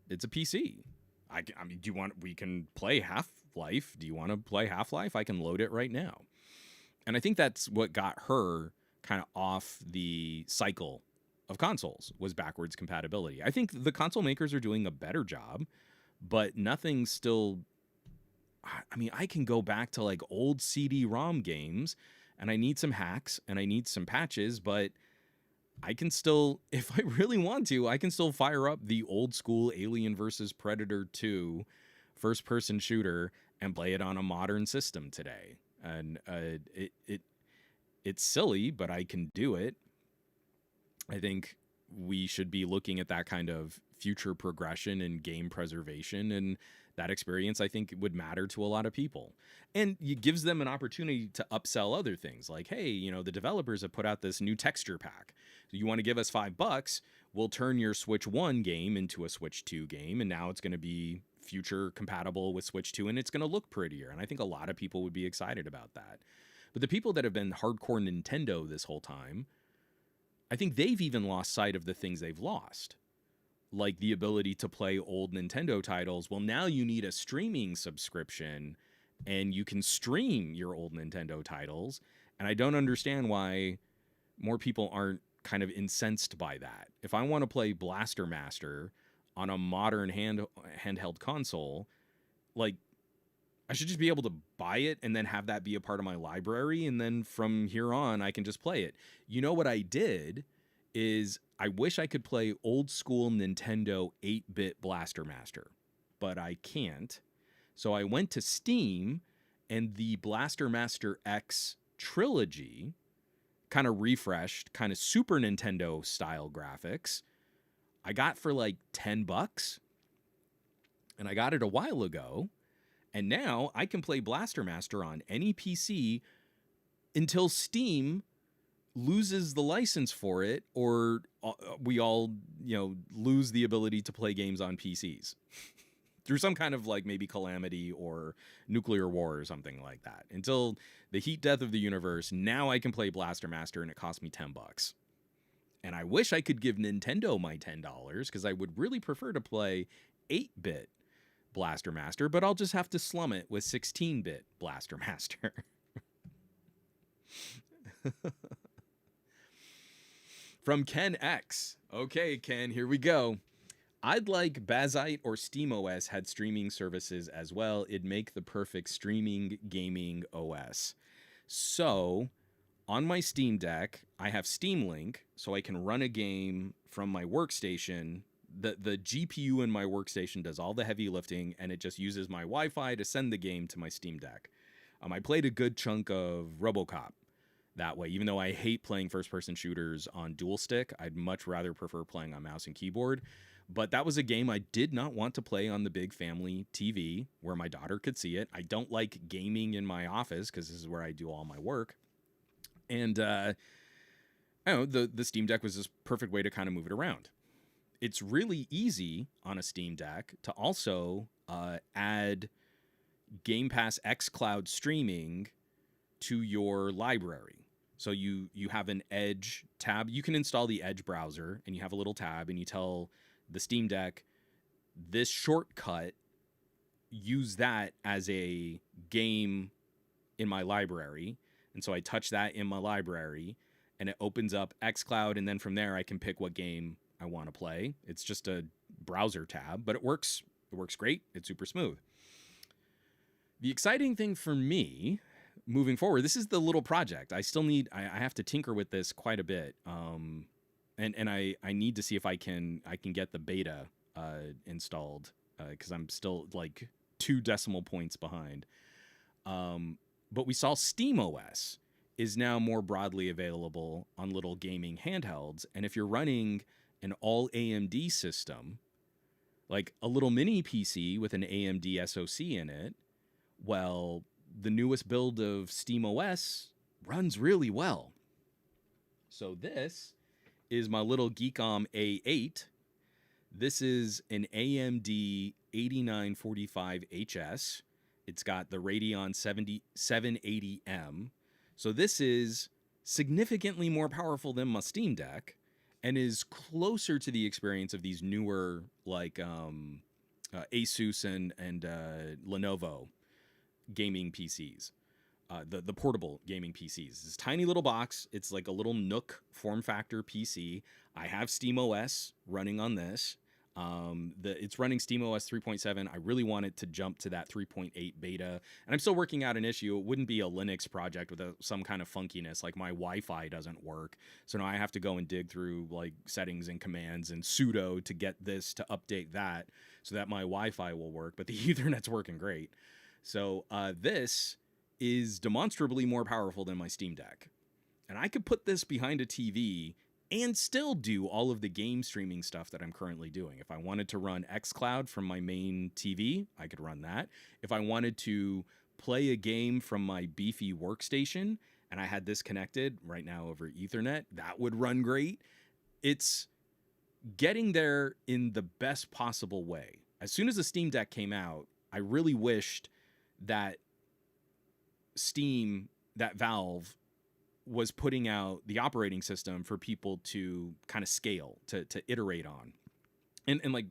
it's a PC. I mean, we can play Half-Life. Do you want to play Half-Life? I can load it right now. And I think that's what got her kind of off the cycle of consoles, was backwards compatibility. I think the console makers are doing a better job, but nothing's still... I mean, I can go back to like old CD-ROM games, and I need some hacks, and I need some patches, but I can still, if I really want to, I can still fire up the old school Alien vs. Predator 2 first-person shooter and play it on a modern system today. And it's silly, but I can do it. I think we should be looking at that kind of future progression and game preservation, and that experience, I think, would matter to a lot of people. And it gives them an opportunity to upsell other things like, hey, you know, the developers have put out this new texture pack. So you want to give us $5, we'll turn your Switch 1 game into a Switch 2 game, and now it's going to be future compatible with Switch 2, and it's going to look prettier. And I think a lot of people would be excited about that. But the people that have been hardcore Nintendo this whole time, I think they've even lost sight of the things they've lost, like the ability to play old Nintendo titles. Well, now you need a streaming subscription, and you can stream your old Nintendo titles. And I don't understand why more people aren't kind of incensed by that. If I want to play Blaster Master on a modern handheld console, like, I should just be able to buy it and then have that be a part of my library, and then from here on, I can just play it. You know what I did is I wish I could play old school Nintendo 8-bit Blaster Master, but I can't. So I went to Steam, and the Blaster Master X trilogy, kind of refreshed, kind of Super Nintendo style graphics, I got for like $10, and I got it a while ago. And now I can play Blaster Master on any PC until Steam loses the license for it, or we all, you know, lose the ability to play games on PCs through some kind of like maybe calamity or nuclear war or something like that. Until the heat death of the universe, now I can play Blaster Master, and it cost me $10. And I wish I could give Nintendo my $10, because I would really prefer to play 8-bit Blaster Master, but I'll just have to slum it with 16-bit Blaster Master. From Ken X. Okay, Ken, here we go. I'd like Bazite or SteamOS had streaming services as well. It'd make the perfect streaming gaming OS. So, on my Steam Deck, I have Steam Link, so I can run a game from my workstation. The GPU in my workstation does all the heavy lifting, and it just uses my Wi-Fi to send the game to my Steam Deck. I played a good chunk of RoboCop that way. Even though I hate playing first-person shooters on dual stick, I'd much rather prefer playing on mouse and keyboard. But that was a game I did not want to play on the big family TV where my daughter could see it. I don't like gaming in my office because this is where I do all my work. And I don't know, the Steam Deck was this perfect way to kind of move it around. It's really easy on a Steam Deck to also add Game Pass xCloud streaming to your library. So you have an Edge tab. You can install the Edge browser, and you have a little tab, and you tell the Steam Deck, this shortcut, use that as a game in my library. And so I touch that in my library, and it opens up xCloud, and then from there I can pick what game I want to play. It's just a browser tab, but it works. It works great. It's super smooth. The exciting thing for me moving forward, this is the little project. I still need, I have to tinker with this quite a bit. And I need to see if I can get the beta installed because I'm still like 2 decimal points behind. But we saw SteamOS is now more broadly available on little gaming handhelds. And if you're running an all AMD system, like a little mini PC with an AMD SoC in it, well, the newest build of SteamOS runs really well. So this is my little Geekom A8. This is an AMD 8945HS. It's got the Radeon 780M. So this is significantly more powerful than my Steam Deck and is closer to the experience of these newer like Asus and Lenovo gaming PCs. The portable gaming PCs. This tiny little box. It's like a little Nook form factor PC. I have SteamOS running on this. It's running SteamOS 3.7. I really want it to jump to that 3.8 beta. And I'm still working out an issue. It wouldn't be a Linux project with some kind of funkiness. Like my Wi-Fi doesn't work. So now I have to go and dig through like settings and commands and sudo to get this to update that so that my Wi-Fi will work. But the Ethernet's working great. So this is demonstrably more powerful than my Steam Deck. And I could put this behind a TV and still do all of the game streaming stuff that I'm currently doing. If I wanted to run xCloud from my main TV, I could run that. If I wanted to play a game from my beefy workstation and I had this connected right now over Ethernet, that would run great. It's getting there in the best possible way. As soon as the Steam Deck came out, I really wished that Valve was putting out the operating system for people to kind of scale, to iterate on. And like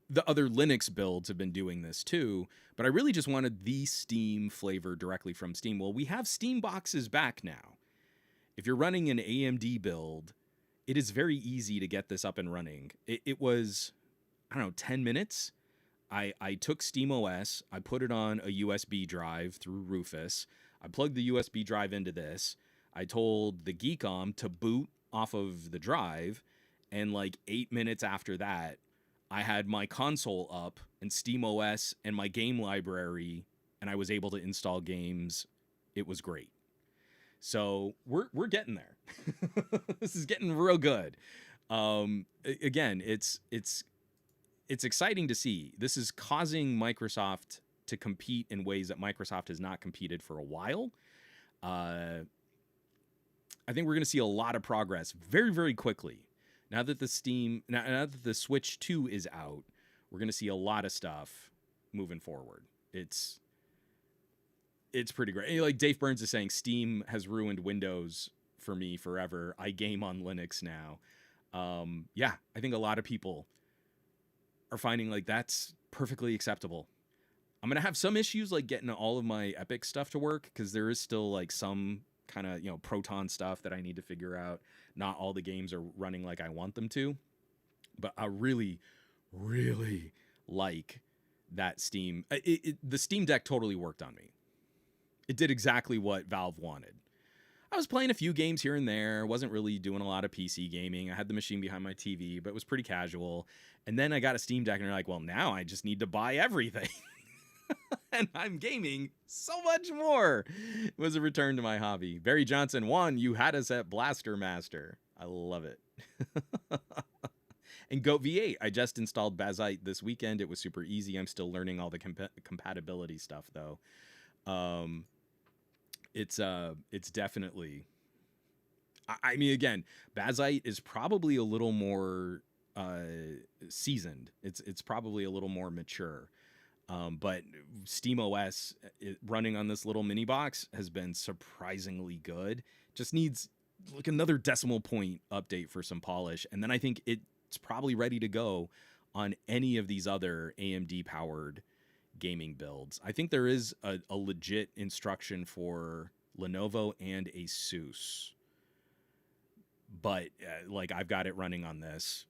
the other Linux builds have been doing this too, but I really just wanted the Steam flavor directly from Steam. Well, we have Steam boxes back now. If you're running an AMD build, it is very easy to get this up and running. It was, I don't know, 10 minutes. I took SteamOS, I put it on a USB drive through Rufus. I plugged the USB drive into this. I told the Geekom to boot off of the drive, and like 8 minutes after that, I had my console up and SteamOS and my game library, and I was able to install games. It was great. So we're getting there. This is getting real good. Again, it's exciting to see. This is causing Microsoft to compete in ways that Microsoft has not competed for a while. I think we're going to see a lot of progress very, very quickly. Now that the Switch 2 is out, we're going to see a lot of stuff moving forward. It's pretty great. Like Dave Burns is saying, Steam has ruined Windows for me forever. I game on Linux now. Yeah, I think a lot of people are finding like that's perfectly acceptable. I'm going to have some issues like getting all of my Epic stuff to work because there is still like some kind of, Proton stuff that I need to figure out. Not all the games are running like I want them to, but I really, really like that Steam. The Steam Deck totally worked on me. It did exactly what Valve wanted. I was playing a few games here and there, wasn't really doing a lot of PC gaming. I had the machine behind my TV, but it was pretty casual. And then I got a Steam Deck and they're like, well, now I just need to buy everything. And I'm gaming so much more. It was a return to my hobby. Barry Johnson, you had us at Blaster Master. I love it. And Goat V8, I just installed Bazite this weekend. It was super easy. I'm still learning all the compatibility stuff though. It's definitely. I mean, again, Bazite is probably a little more seasoned. It's probably a little more mature. But SteamOS running on this little mini box has been surprisingly good. Just needs like another decimal point update for some polish, and then I think it's probably ready to go on any of these other AMD powered gaming builds. I think there is a legit instruction for Lenovo and Asus, but like I've got it running on this,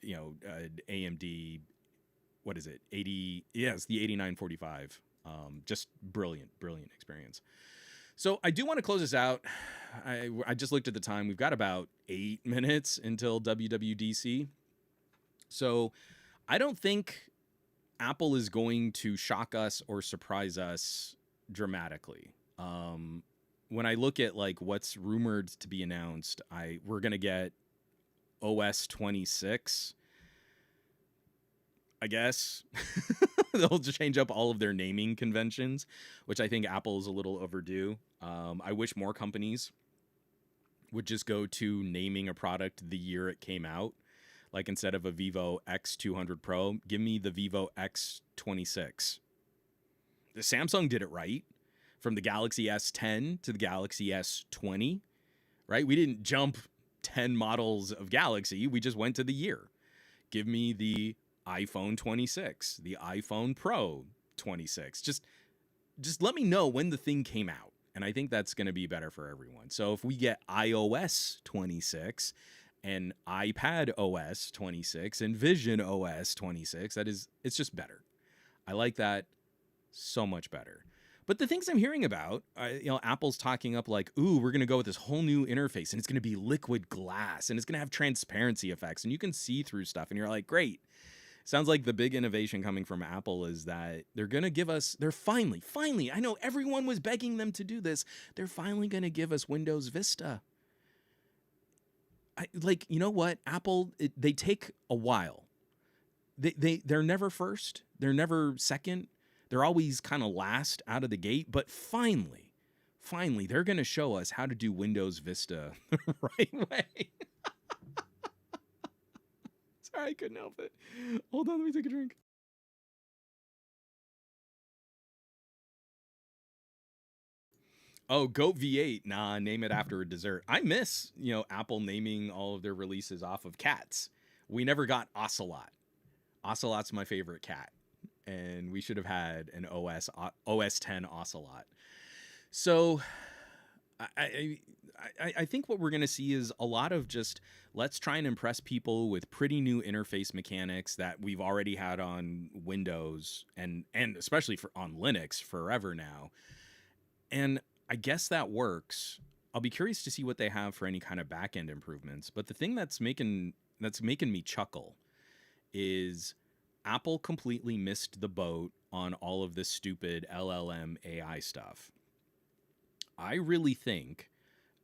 AMD. What is it? 80? Yeah, it's the 8945. Just brilliant experience. So I do want to close this out. I just looked at the time. We've got about 8 minutes until WWDC. So I don't think Apple is going to shock us or surprise us dramatically. When I look at like what's rumored to be announced, we're going to get OS 26. I guess they'll just change up all of their naming conventions, which I think Apple is a little overdue. I wish more companies would just go to naming a product the year it came out. Like instead of a Vivo X200 Pro, give me the Vivo X26. The Samsung did it right. From the Galaxy S10 to the Galaxy S20, right? We didn't jump 10 models of Galaxy. We just went to the year. Give me the iPhone 26, the iPhone Pro 26. Just let me know when the thing came out. And I think that's going to be better for everyone. So if we get iOS 26 and iPad OS 26 and Vision OS 26, it's just better. I like that so much better. But the things I'm hearing about, Apple's talking up like, ooh, we're going to go with this whole new interface and it's going to be liquid glass and it's going to have transparency effects and you can see through stuff. And you're like, great. Sounds like the big innovation coming from Apple is that they're going to give us, they're finally, I know everyone was begging them to do this. They're finally going to give us Windows Vista. You know what? Apple, they take a while. They're never first. They're never second. They're always kind of last out of the gate. But finally, they're going to show us how to do Windows Vista the right way. Sorry, I couldn't help it. Hold on, let me take a drink. Oh, Goat V8. Nah, name it after a dessert. I miss, Apple naming all of their releases off of cats. We never got Ocelot. Ocelot's my favorite cat. And we should have had an OS 10 Ocelot. So I think what we're going to see is a lot of just let's try and impress people with pretty new interface mechanics that we've already had on Windows and especially on Linux forever now. And I guess that works. I'll be curious to see what they have for any kind of back-end improvements. But the thing that's making me chuckle is Apple completely missed the boat on all of this stupid LLM AI stuff. I really think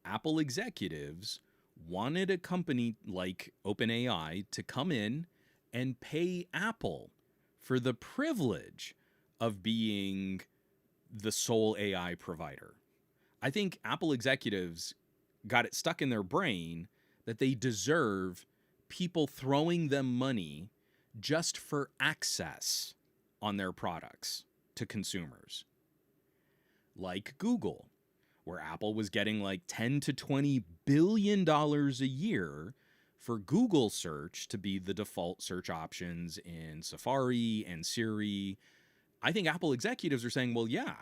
Apple executives wanted a company like OpenAI to come in and pay Apple for the privilege of being the sole AI provider. I think Apple executives got it stuck in their brain that they deserve people throwing them money just for access on their products to consumers. Like Google, where Apple was getting like $10 to $20 billion a year for Google search to be the default search options in Safari and Siri. I think Apple executives are saying, well, yeah,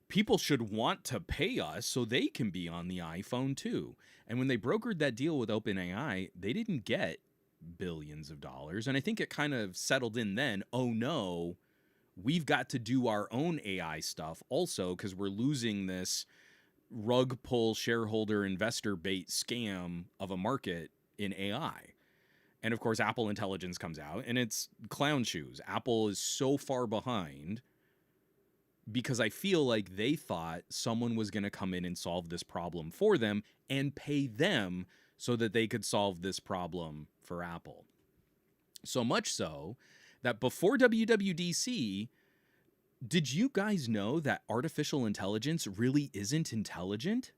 people should want to pay us so they can be on the iPhone too. And when they brokered that deal with OpenAI, they didn't get billions of dollars. And I think it kind of settled in then, oh no, we've got to do our own AI stuff also because we're losing this rug pull shareholder investor bait scam of a market in AI. And of course, Apple Intelligence comes out and it's clown shoes. Apple is so far behind because I feel like they thought someone was going to come in and solve this problem for them and pay them so that they could solve this problem for Apple. So much so that before WWDC, did you guys know that artificial intelligence really isn't intelligent?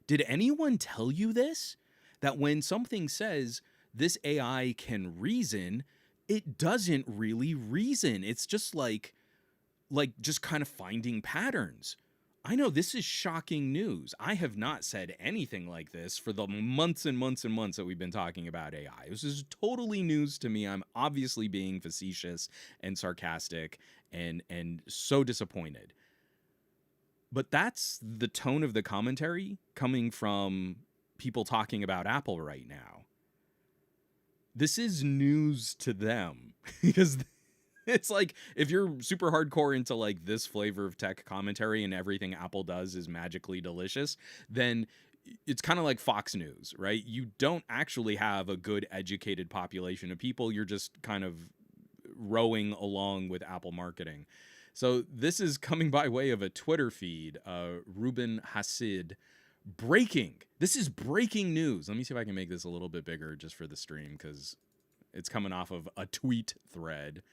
Did anyone tell you this? That when something says this AI can reason, it doesn't really reason. It's just like just kind of finding patterns. I know this is shocking news. I have not said anything like this for the months and months and months that we've been talking about AI. This is totally news to me. I'm obviously being facetious and sarcastic and so disappointed. But that's the tone of the commentary coming from people talking about Apple right now. This is news to them because it's like if you're super hardcore into like this flavor of tech commentary and everything Apple does is magically delicious, then it's kind of like Fox News, right? You don't actually have a good educated population of people. You're just kind of rowing along with Apple marketing. So this is coming by way of a Twitter feed. Ruben Hassid. Breaking. This is breaking news. Let me see if I can make this a little bit bigger just for the stream because it's coming off of a tweet thread.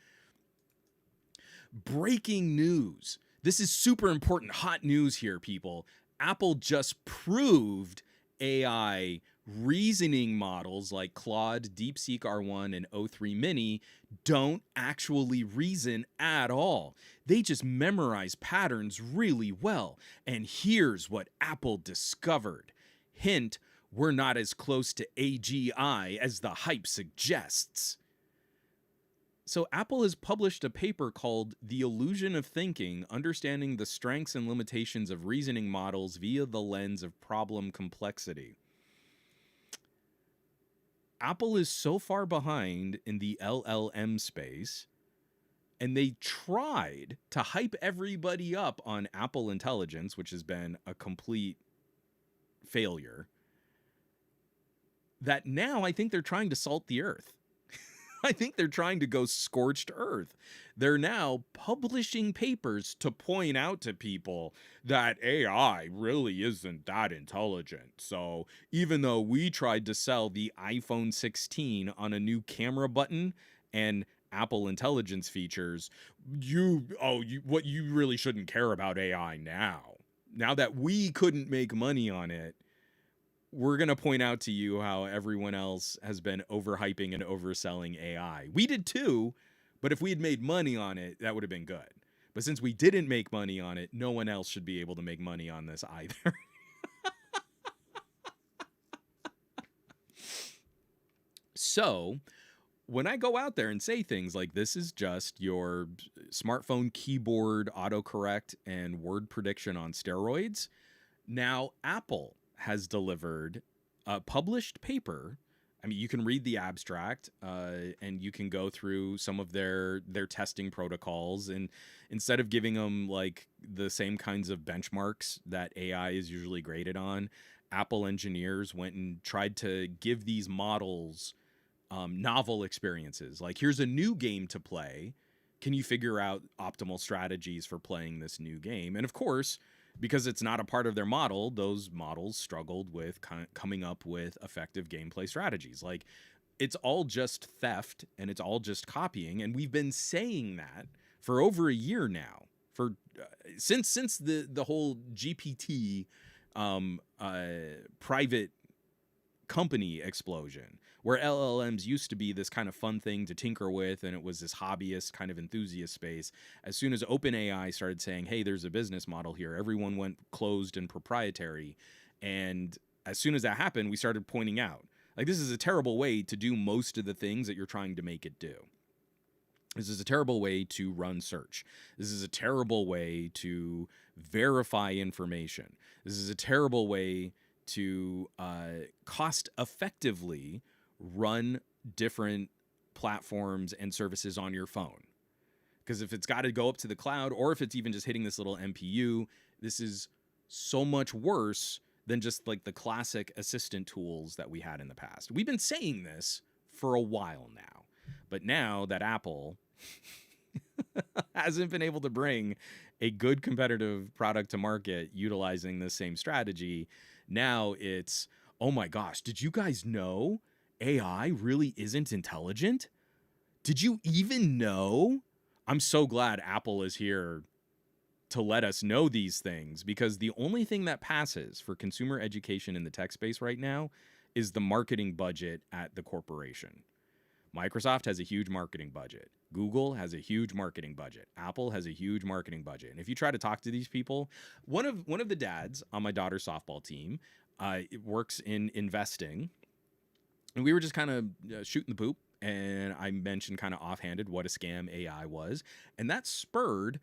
Breaking news. This is super important, hot news here, people. Apple just proved AI reasoning models like Claude, DeepSeek R1, and O3 Mini don't actually reason at all. They just memorize patterns really well. And here's what Apple discovered. Hint, we're not as close to AGI as the hype suggests. So Apple has published a paper called The Illusion of Thinking, Understanding the Strengths and Limitations of Reasoning Models via the Lens of Problem Complexity. Apple is so far behind in the LLM space, and they tried to hype everybody up on Apple Intelligence, which has been a complete failure, that now I think they're trying to salt the earth. I think they're trying to go scorched earth. They're now publishing papers to point out to people that AI really isn't that intelligent. So even though we tried to sell the iPhone 16 on a new camera button and Apple Intelligence features, you really shouldn't care about AI now. Now that we couldn't make money on it, we're going to point out to you how everyone else has been overhyping and overselling AI. We did too, but if we had made money on it, that would have been good. But since we didn't make money on it, no one else should be able to make money on this either. So when I go out there and say things like this is just your smartphone keyboard autocorrect and word prediction on steroids, now Apple has delivered a published paper. I mean, you can read the abstract and you can go through some of their testing protocols. And instead of giving them like the same kinds of benchmarks that AI is usually graded on, Apple engineers went and tried to give these models novel experiences. Like, here's a new game to play. Can you figure out optimal strategies for playing this new game? And of course, because it's not a part of their model, those models struggled with coming up with effective gameplay strategies. Like, it's all just theft and it's all just copying. And we've been saying that for over a year now, for since the whole GPT private company explosion, where LLMs used to be this kind of fun thing to tinker with, and it was this hobbyist kind of enthusiast space. As soon as OpenAI started saying, hey, there's a business model here, everyone went closed and proprietary. And as soon as that happened, we started pointing out, like, this is a terrible way to do most of the things that you're trying to make it do. This is a terrible way to run search. This is a terrible way to verify information. This is a terrible way to cost effectively run different platforms and services on your phone. Because if it's got to go up to the cloud, or if it's even just hitting this little MPU, this is so much worse than just like the classic assistant tools that we had in the past. We've been saying this for a while now. But now that Apple hasn't been able to bring a good competitive product to market utilizing the same strategy, now it's, oh my gosh, did you guys know AI really isn't intelligent? Did you even know? I'm so glad Apple is here to let us know these things, because the only thing that passes for consumer education in the tech space right now is the marketing budget at the corporation. Microsoft has a huge marketing budget. Google has a huge marketing budget. Apple has a huge marketing budget. And if you try to talk to these people, one of the dads on my daughter's softball team works in investing. And we were just kind of shooting the poop. And I mentioned kind of offhanded what a scam AI was. And that spurred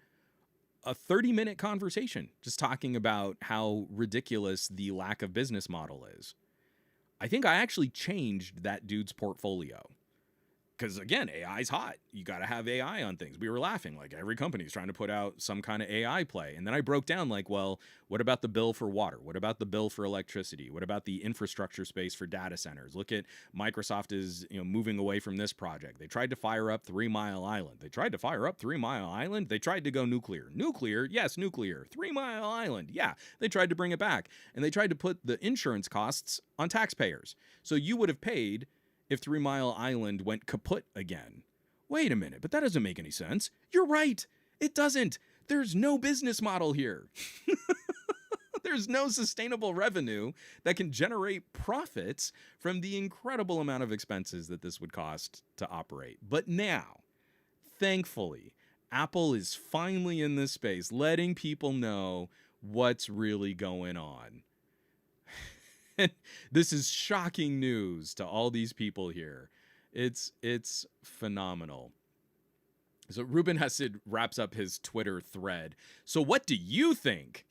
a 30-minute conversation just talking about how ridiculous the lack of business model is. I think I actually changed that dude's portfolio. Because, again, AI's hot. You got to have AI on things. We were laughing. Like, every company's trying to put out some kind of AI play. And then I broke down, like, well, what about the bill for water? What about the bill for electricity? What about the infrastructure space for data centers? Look at Microsoft is, moving away from this project. They tried to fire up 3 Mile Island. They tried to fire up 3 Mile Island. They tried to go nuclear. Nuclear, yes, nuclear. 3 Mile Island, yeah. They tried to bring it back. And they tried to put the insurance costs on taxpayers. So you would have paid if 3 Mile Island went kaput again. Wait a minute, but that doesn't make any sense. You're right. It doesn't. There's no business model here. There's no sustainable revenue that can generate profits from the incredible amount of expenses that this would cost to operate. But now, thankfully, Apple is finally in this space, letting people know what's really going on. This is shocking news to all these people here. It's phenomenal. So Ruben Hesed wraps up his Twitter thread. So what do you think?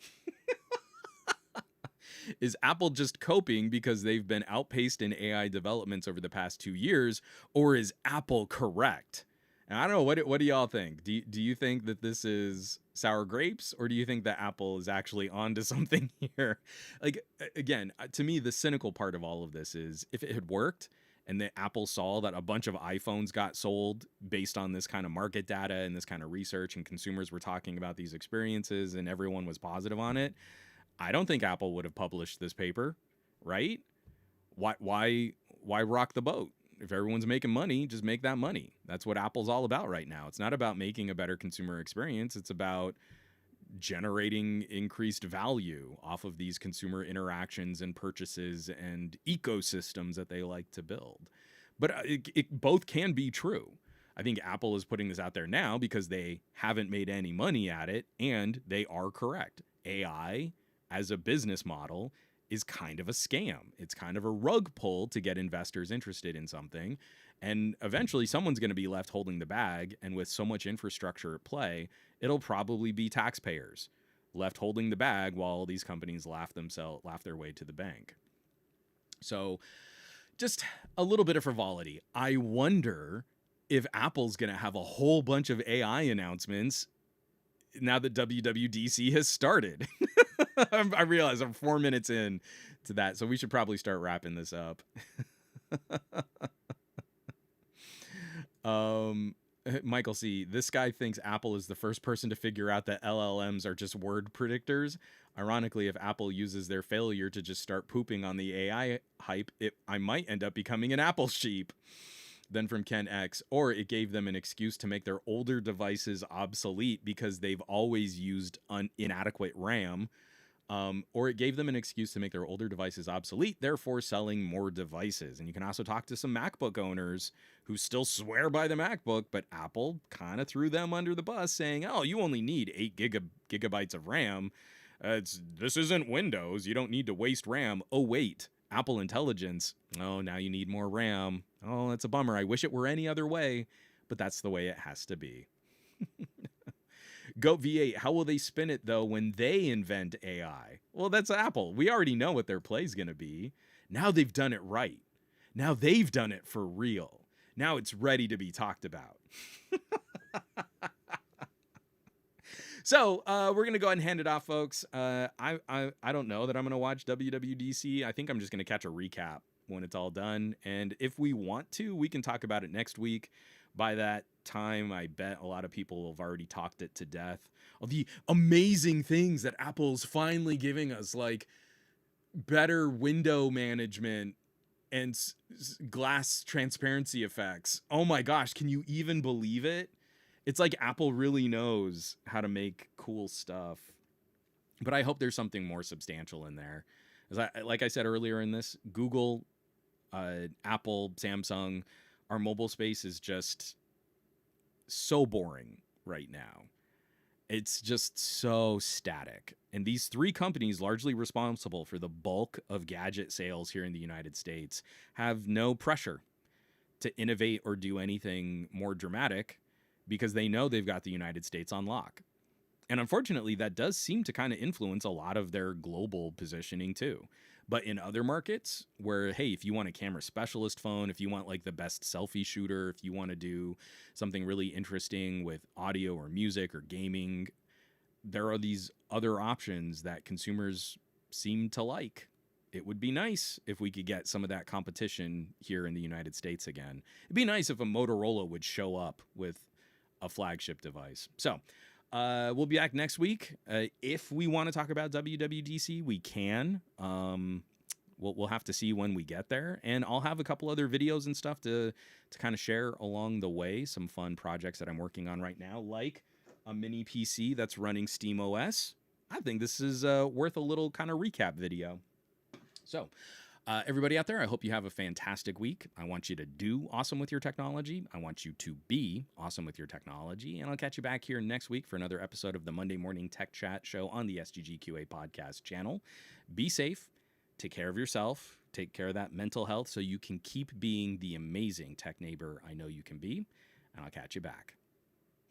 Is Apple just coping because they've been outpaced in AI developments over the past 2 years, or is Apple correct? And I don't know, what do y'all think? Do you think that this is sour grapes, or do you think that Apple is actually onto something here? Like, again, to me, the cynical part of all of this is, if it had worked and that Apple saw that a bunch of iPhones got sold based on this kind of market data and this kind of research, and consumers were talking about these experiences and everyone was positive on it, I don't think Apple would have published this paper, right? Why rock the boat? If everyone's making money, just make that money. That's what Apple's all about right now. It's not about making a better consumer experience. It's about generating increased value off of these consumer interactions and purchases and ecosystems that they like to build. But it both can be true. I think Apple is putting this out there now because they haven't made any money at it, and they are correct. AI as a business model is kind of a scam. It's kind of a rug pull to get investors interested in something. And eventually someone's going to be left holding the bag. And with so much infrastructure at play, it'll probably be taxpayers left holding the bag while these companies laugh their way to the bank. So just a little bit of frivolity. I wonder if Apple's going to have a whole bunch of AI announcements now that WWDC has started. I realize I'm 4 minutes in to that, so we should probably start wrapping this up. Michael C., this guy thinks Apple is the first person to figure out that LLMs are just word predictors. Ironically, if Apple uses their failure to just start pooping on the AI hype, I might end up becoming an Apple sheep. Then from Ken X, or it gave them an excuse to make their older devices obsolete because they've always used inadequate RAM. Or it gave them an excuse to make their older devices obsolete, therefore selling more devices. And you can also talk to some MacBook owners who still swear by the MacBook, but Apple kind of threw them under the bus saying, oh, you only need 8 gigabytes of RAM. This isn't Windows. You don't need to waste RAM. Oh, wait. Apple Intelligence. Oh, now you need more RAM. Oh, that's a bummer. I wish it were any other way, but that's the way it has to be. Goat V8, how will they spin it, though, when they invent AI? Well, that's Apple. We already know what their play's going to be. Now they've done it right. Now they've done it for real. Now it's ready to be talked about. So we're going to go ahead and hand it off, folks. I don't know that I'm going to watch WWDC. I think I'm just going to catch a recap when it's all done. And if we want to, we can talk about it next week. By that time, I bet a lot of people have already talked it to death of the amazing things that Apple's finally giving us, like better window management and glass transparency effects. Oh my gosh, can you even believe it? It's like Apple really knows how to make cool stuff. But I hope there's something more substantial in there. Like I said earlier in this, Google, Apple, Samsung, our mobile space is just so boring right now. It's just so static. And these three companies, largely responsible for the bulk of gadget sales here in the United States, have no pressure to innovate or do anything more dramatic because they know they've got the United States on lock. And unfortunately, that does seem to kind of influence a lot of their global positioning too. But in other markets where, hey, if you want a camera specialist phone, if you want like the best selfie shooter, if you want to do something really interesting with audio or music or gaming, there are these other options that consumers seem to like. It would be nice if we could get some of that competition here in the United States again. It'd be nice if a Motorola would show up with a flagship device. So we'll be back next week. If we want to talk about WWDC, we can. We'll have to see when we get there. And I'll have a couple other videos and stuff to kind of share along the way. Some fun projects that I'm working on right now, like a mini PC that's running SteamOS. I think this is worth a little kind of recap video. So everybody out there, I hope you have a fantastic week. I want you to do awesome with your technology. I want you to be awesome with your technology. And I'll catch you back here next week for another episode of the Monday Morning Tech Chat Show on the SGGQA podcast channel. Be safe. Take care of yourself. Take care of that mental health so you can keep being the amazing tech neighbor I know you can be. And I'll catch you back.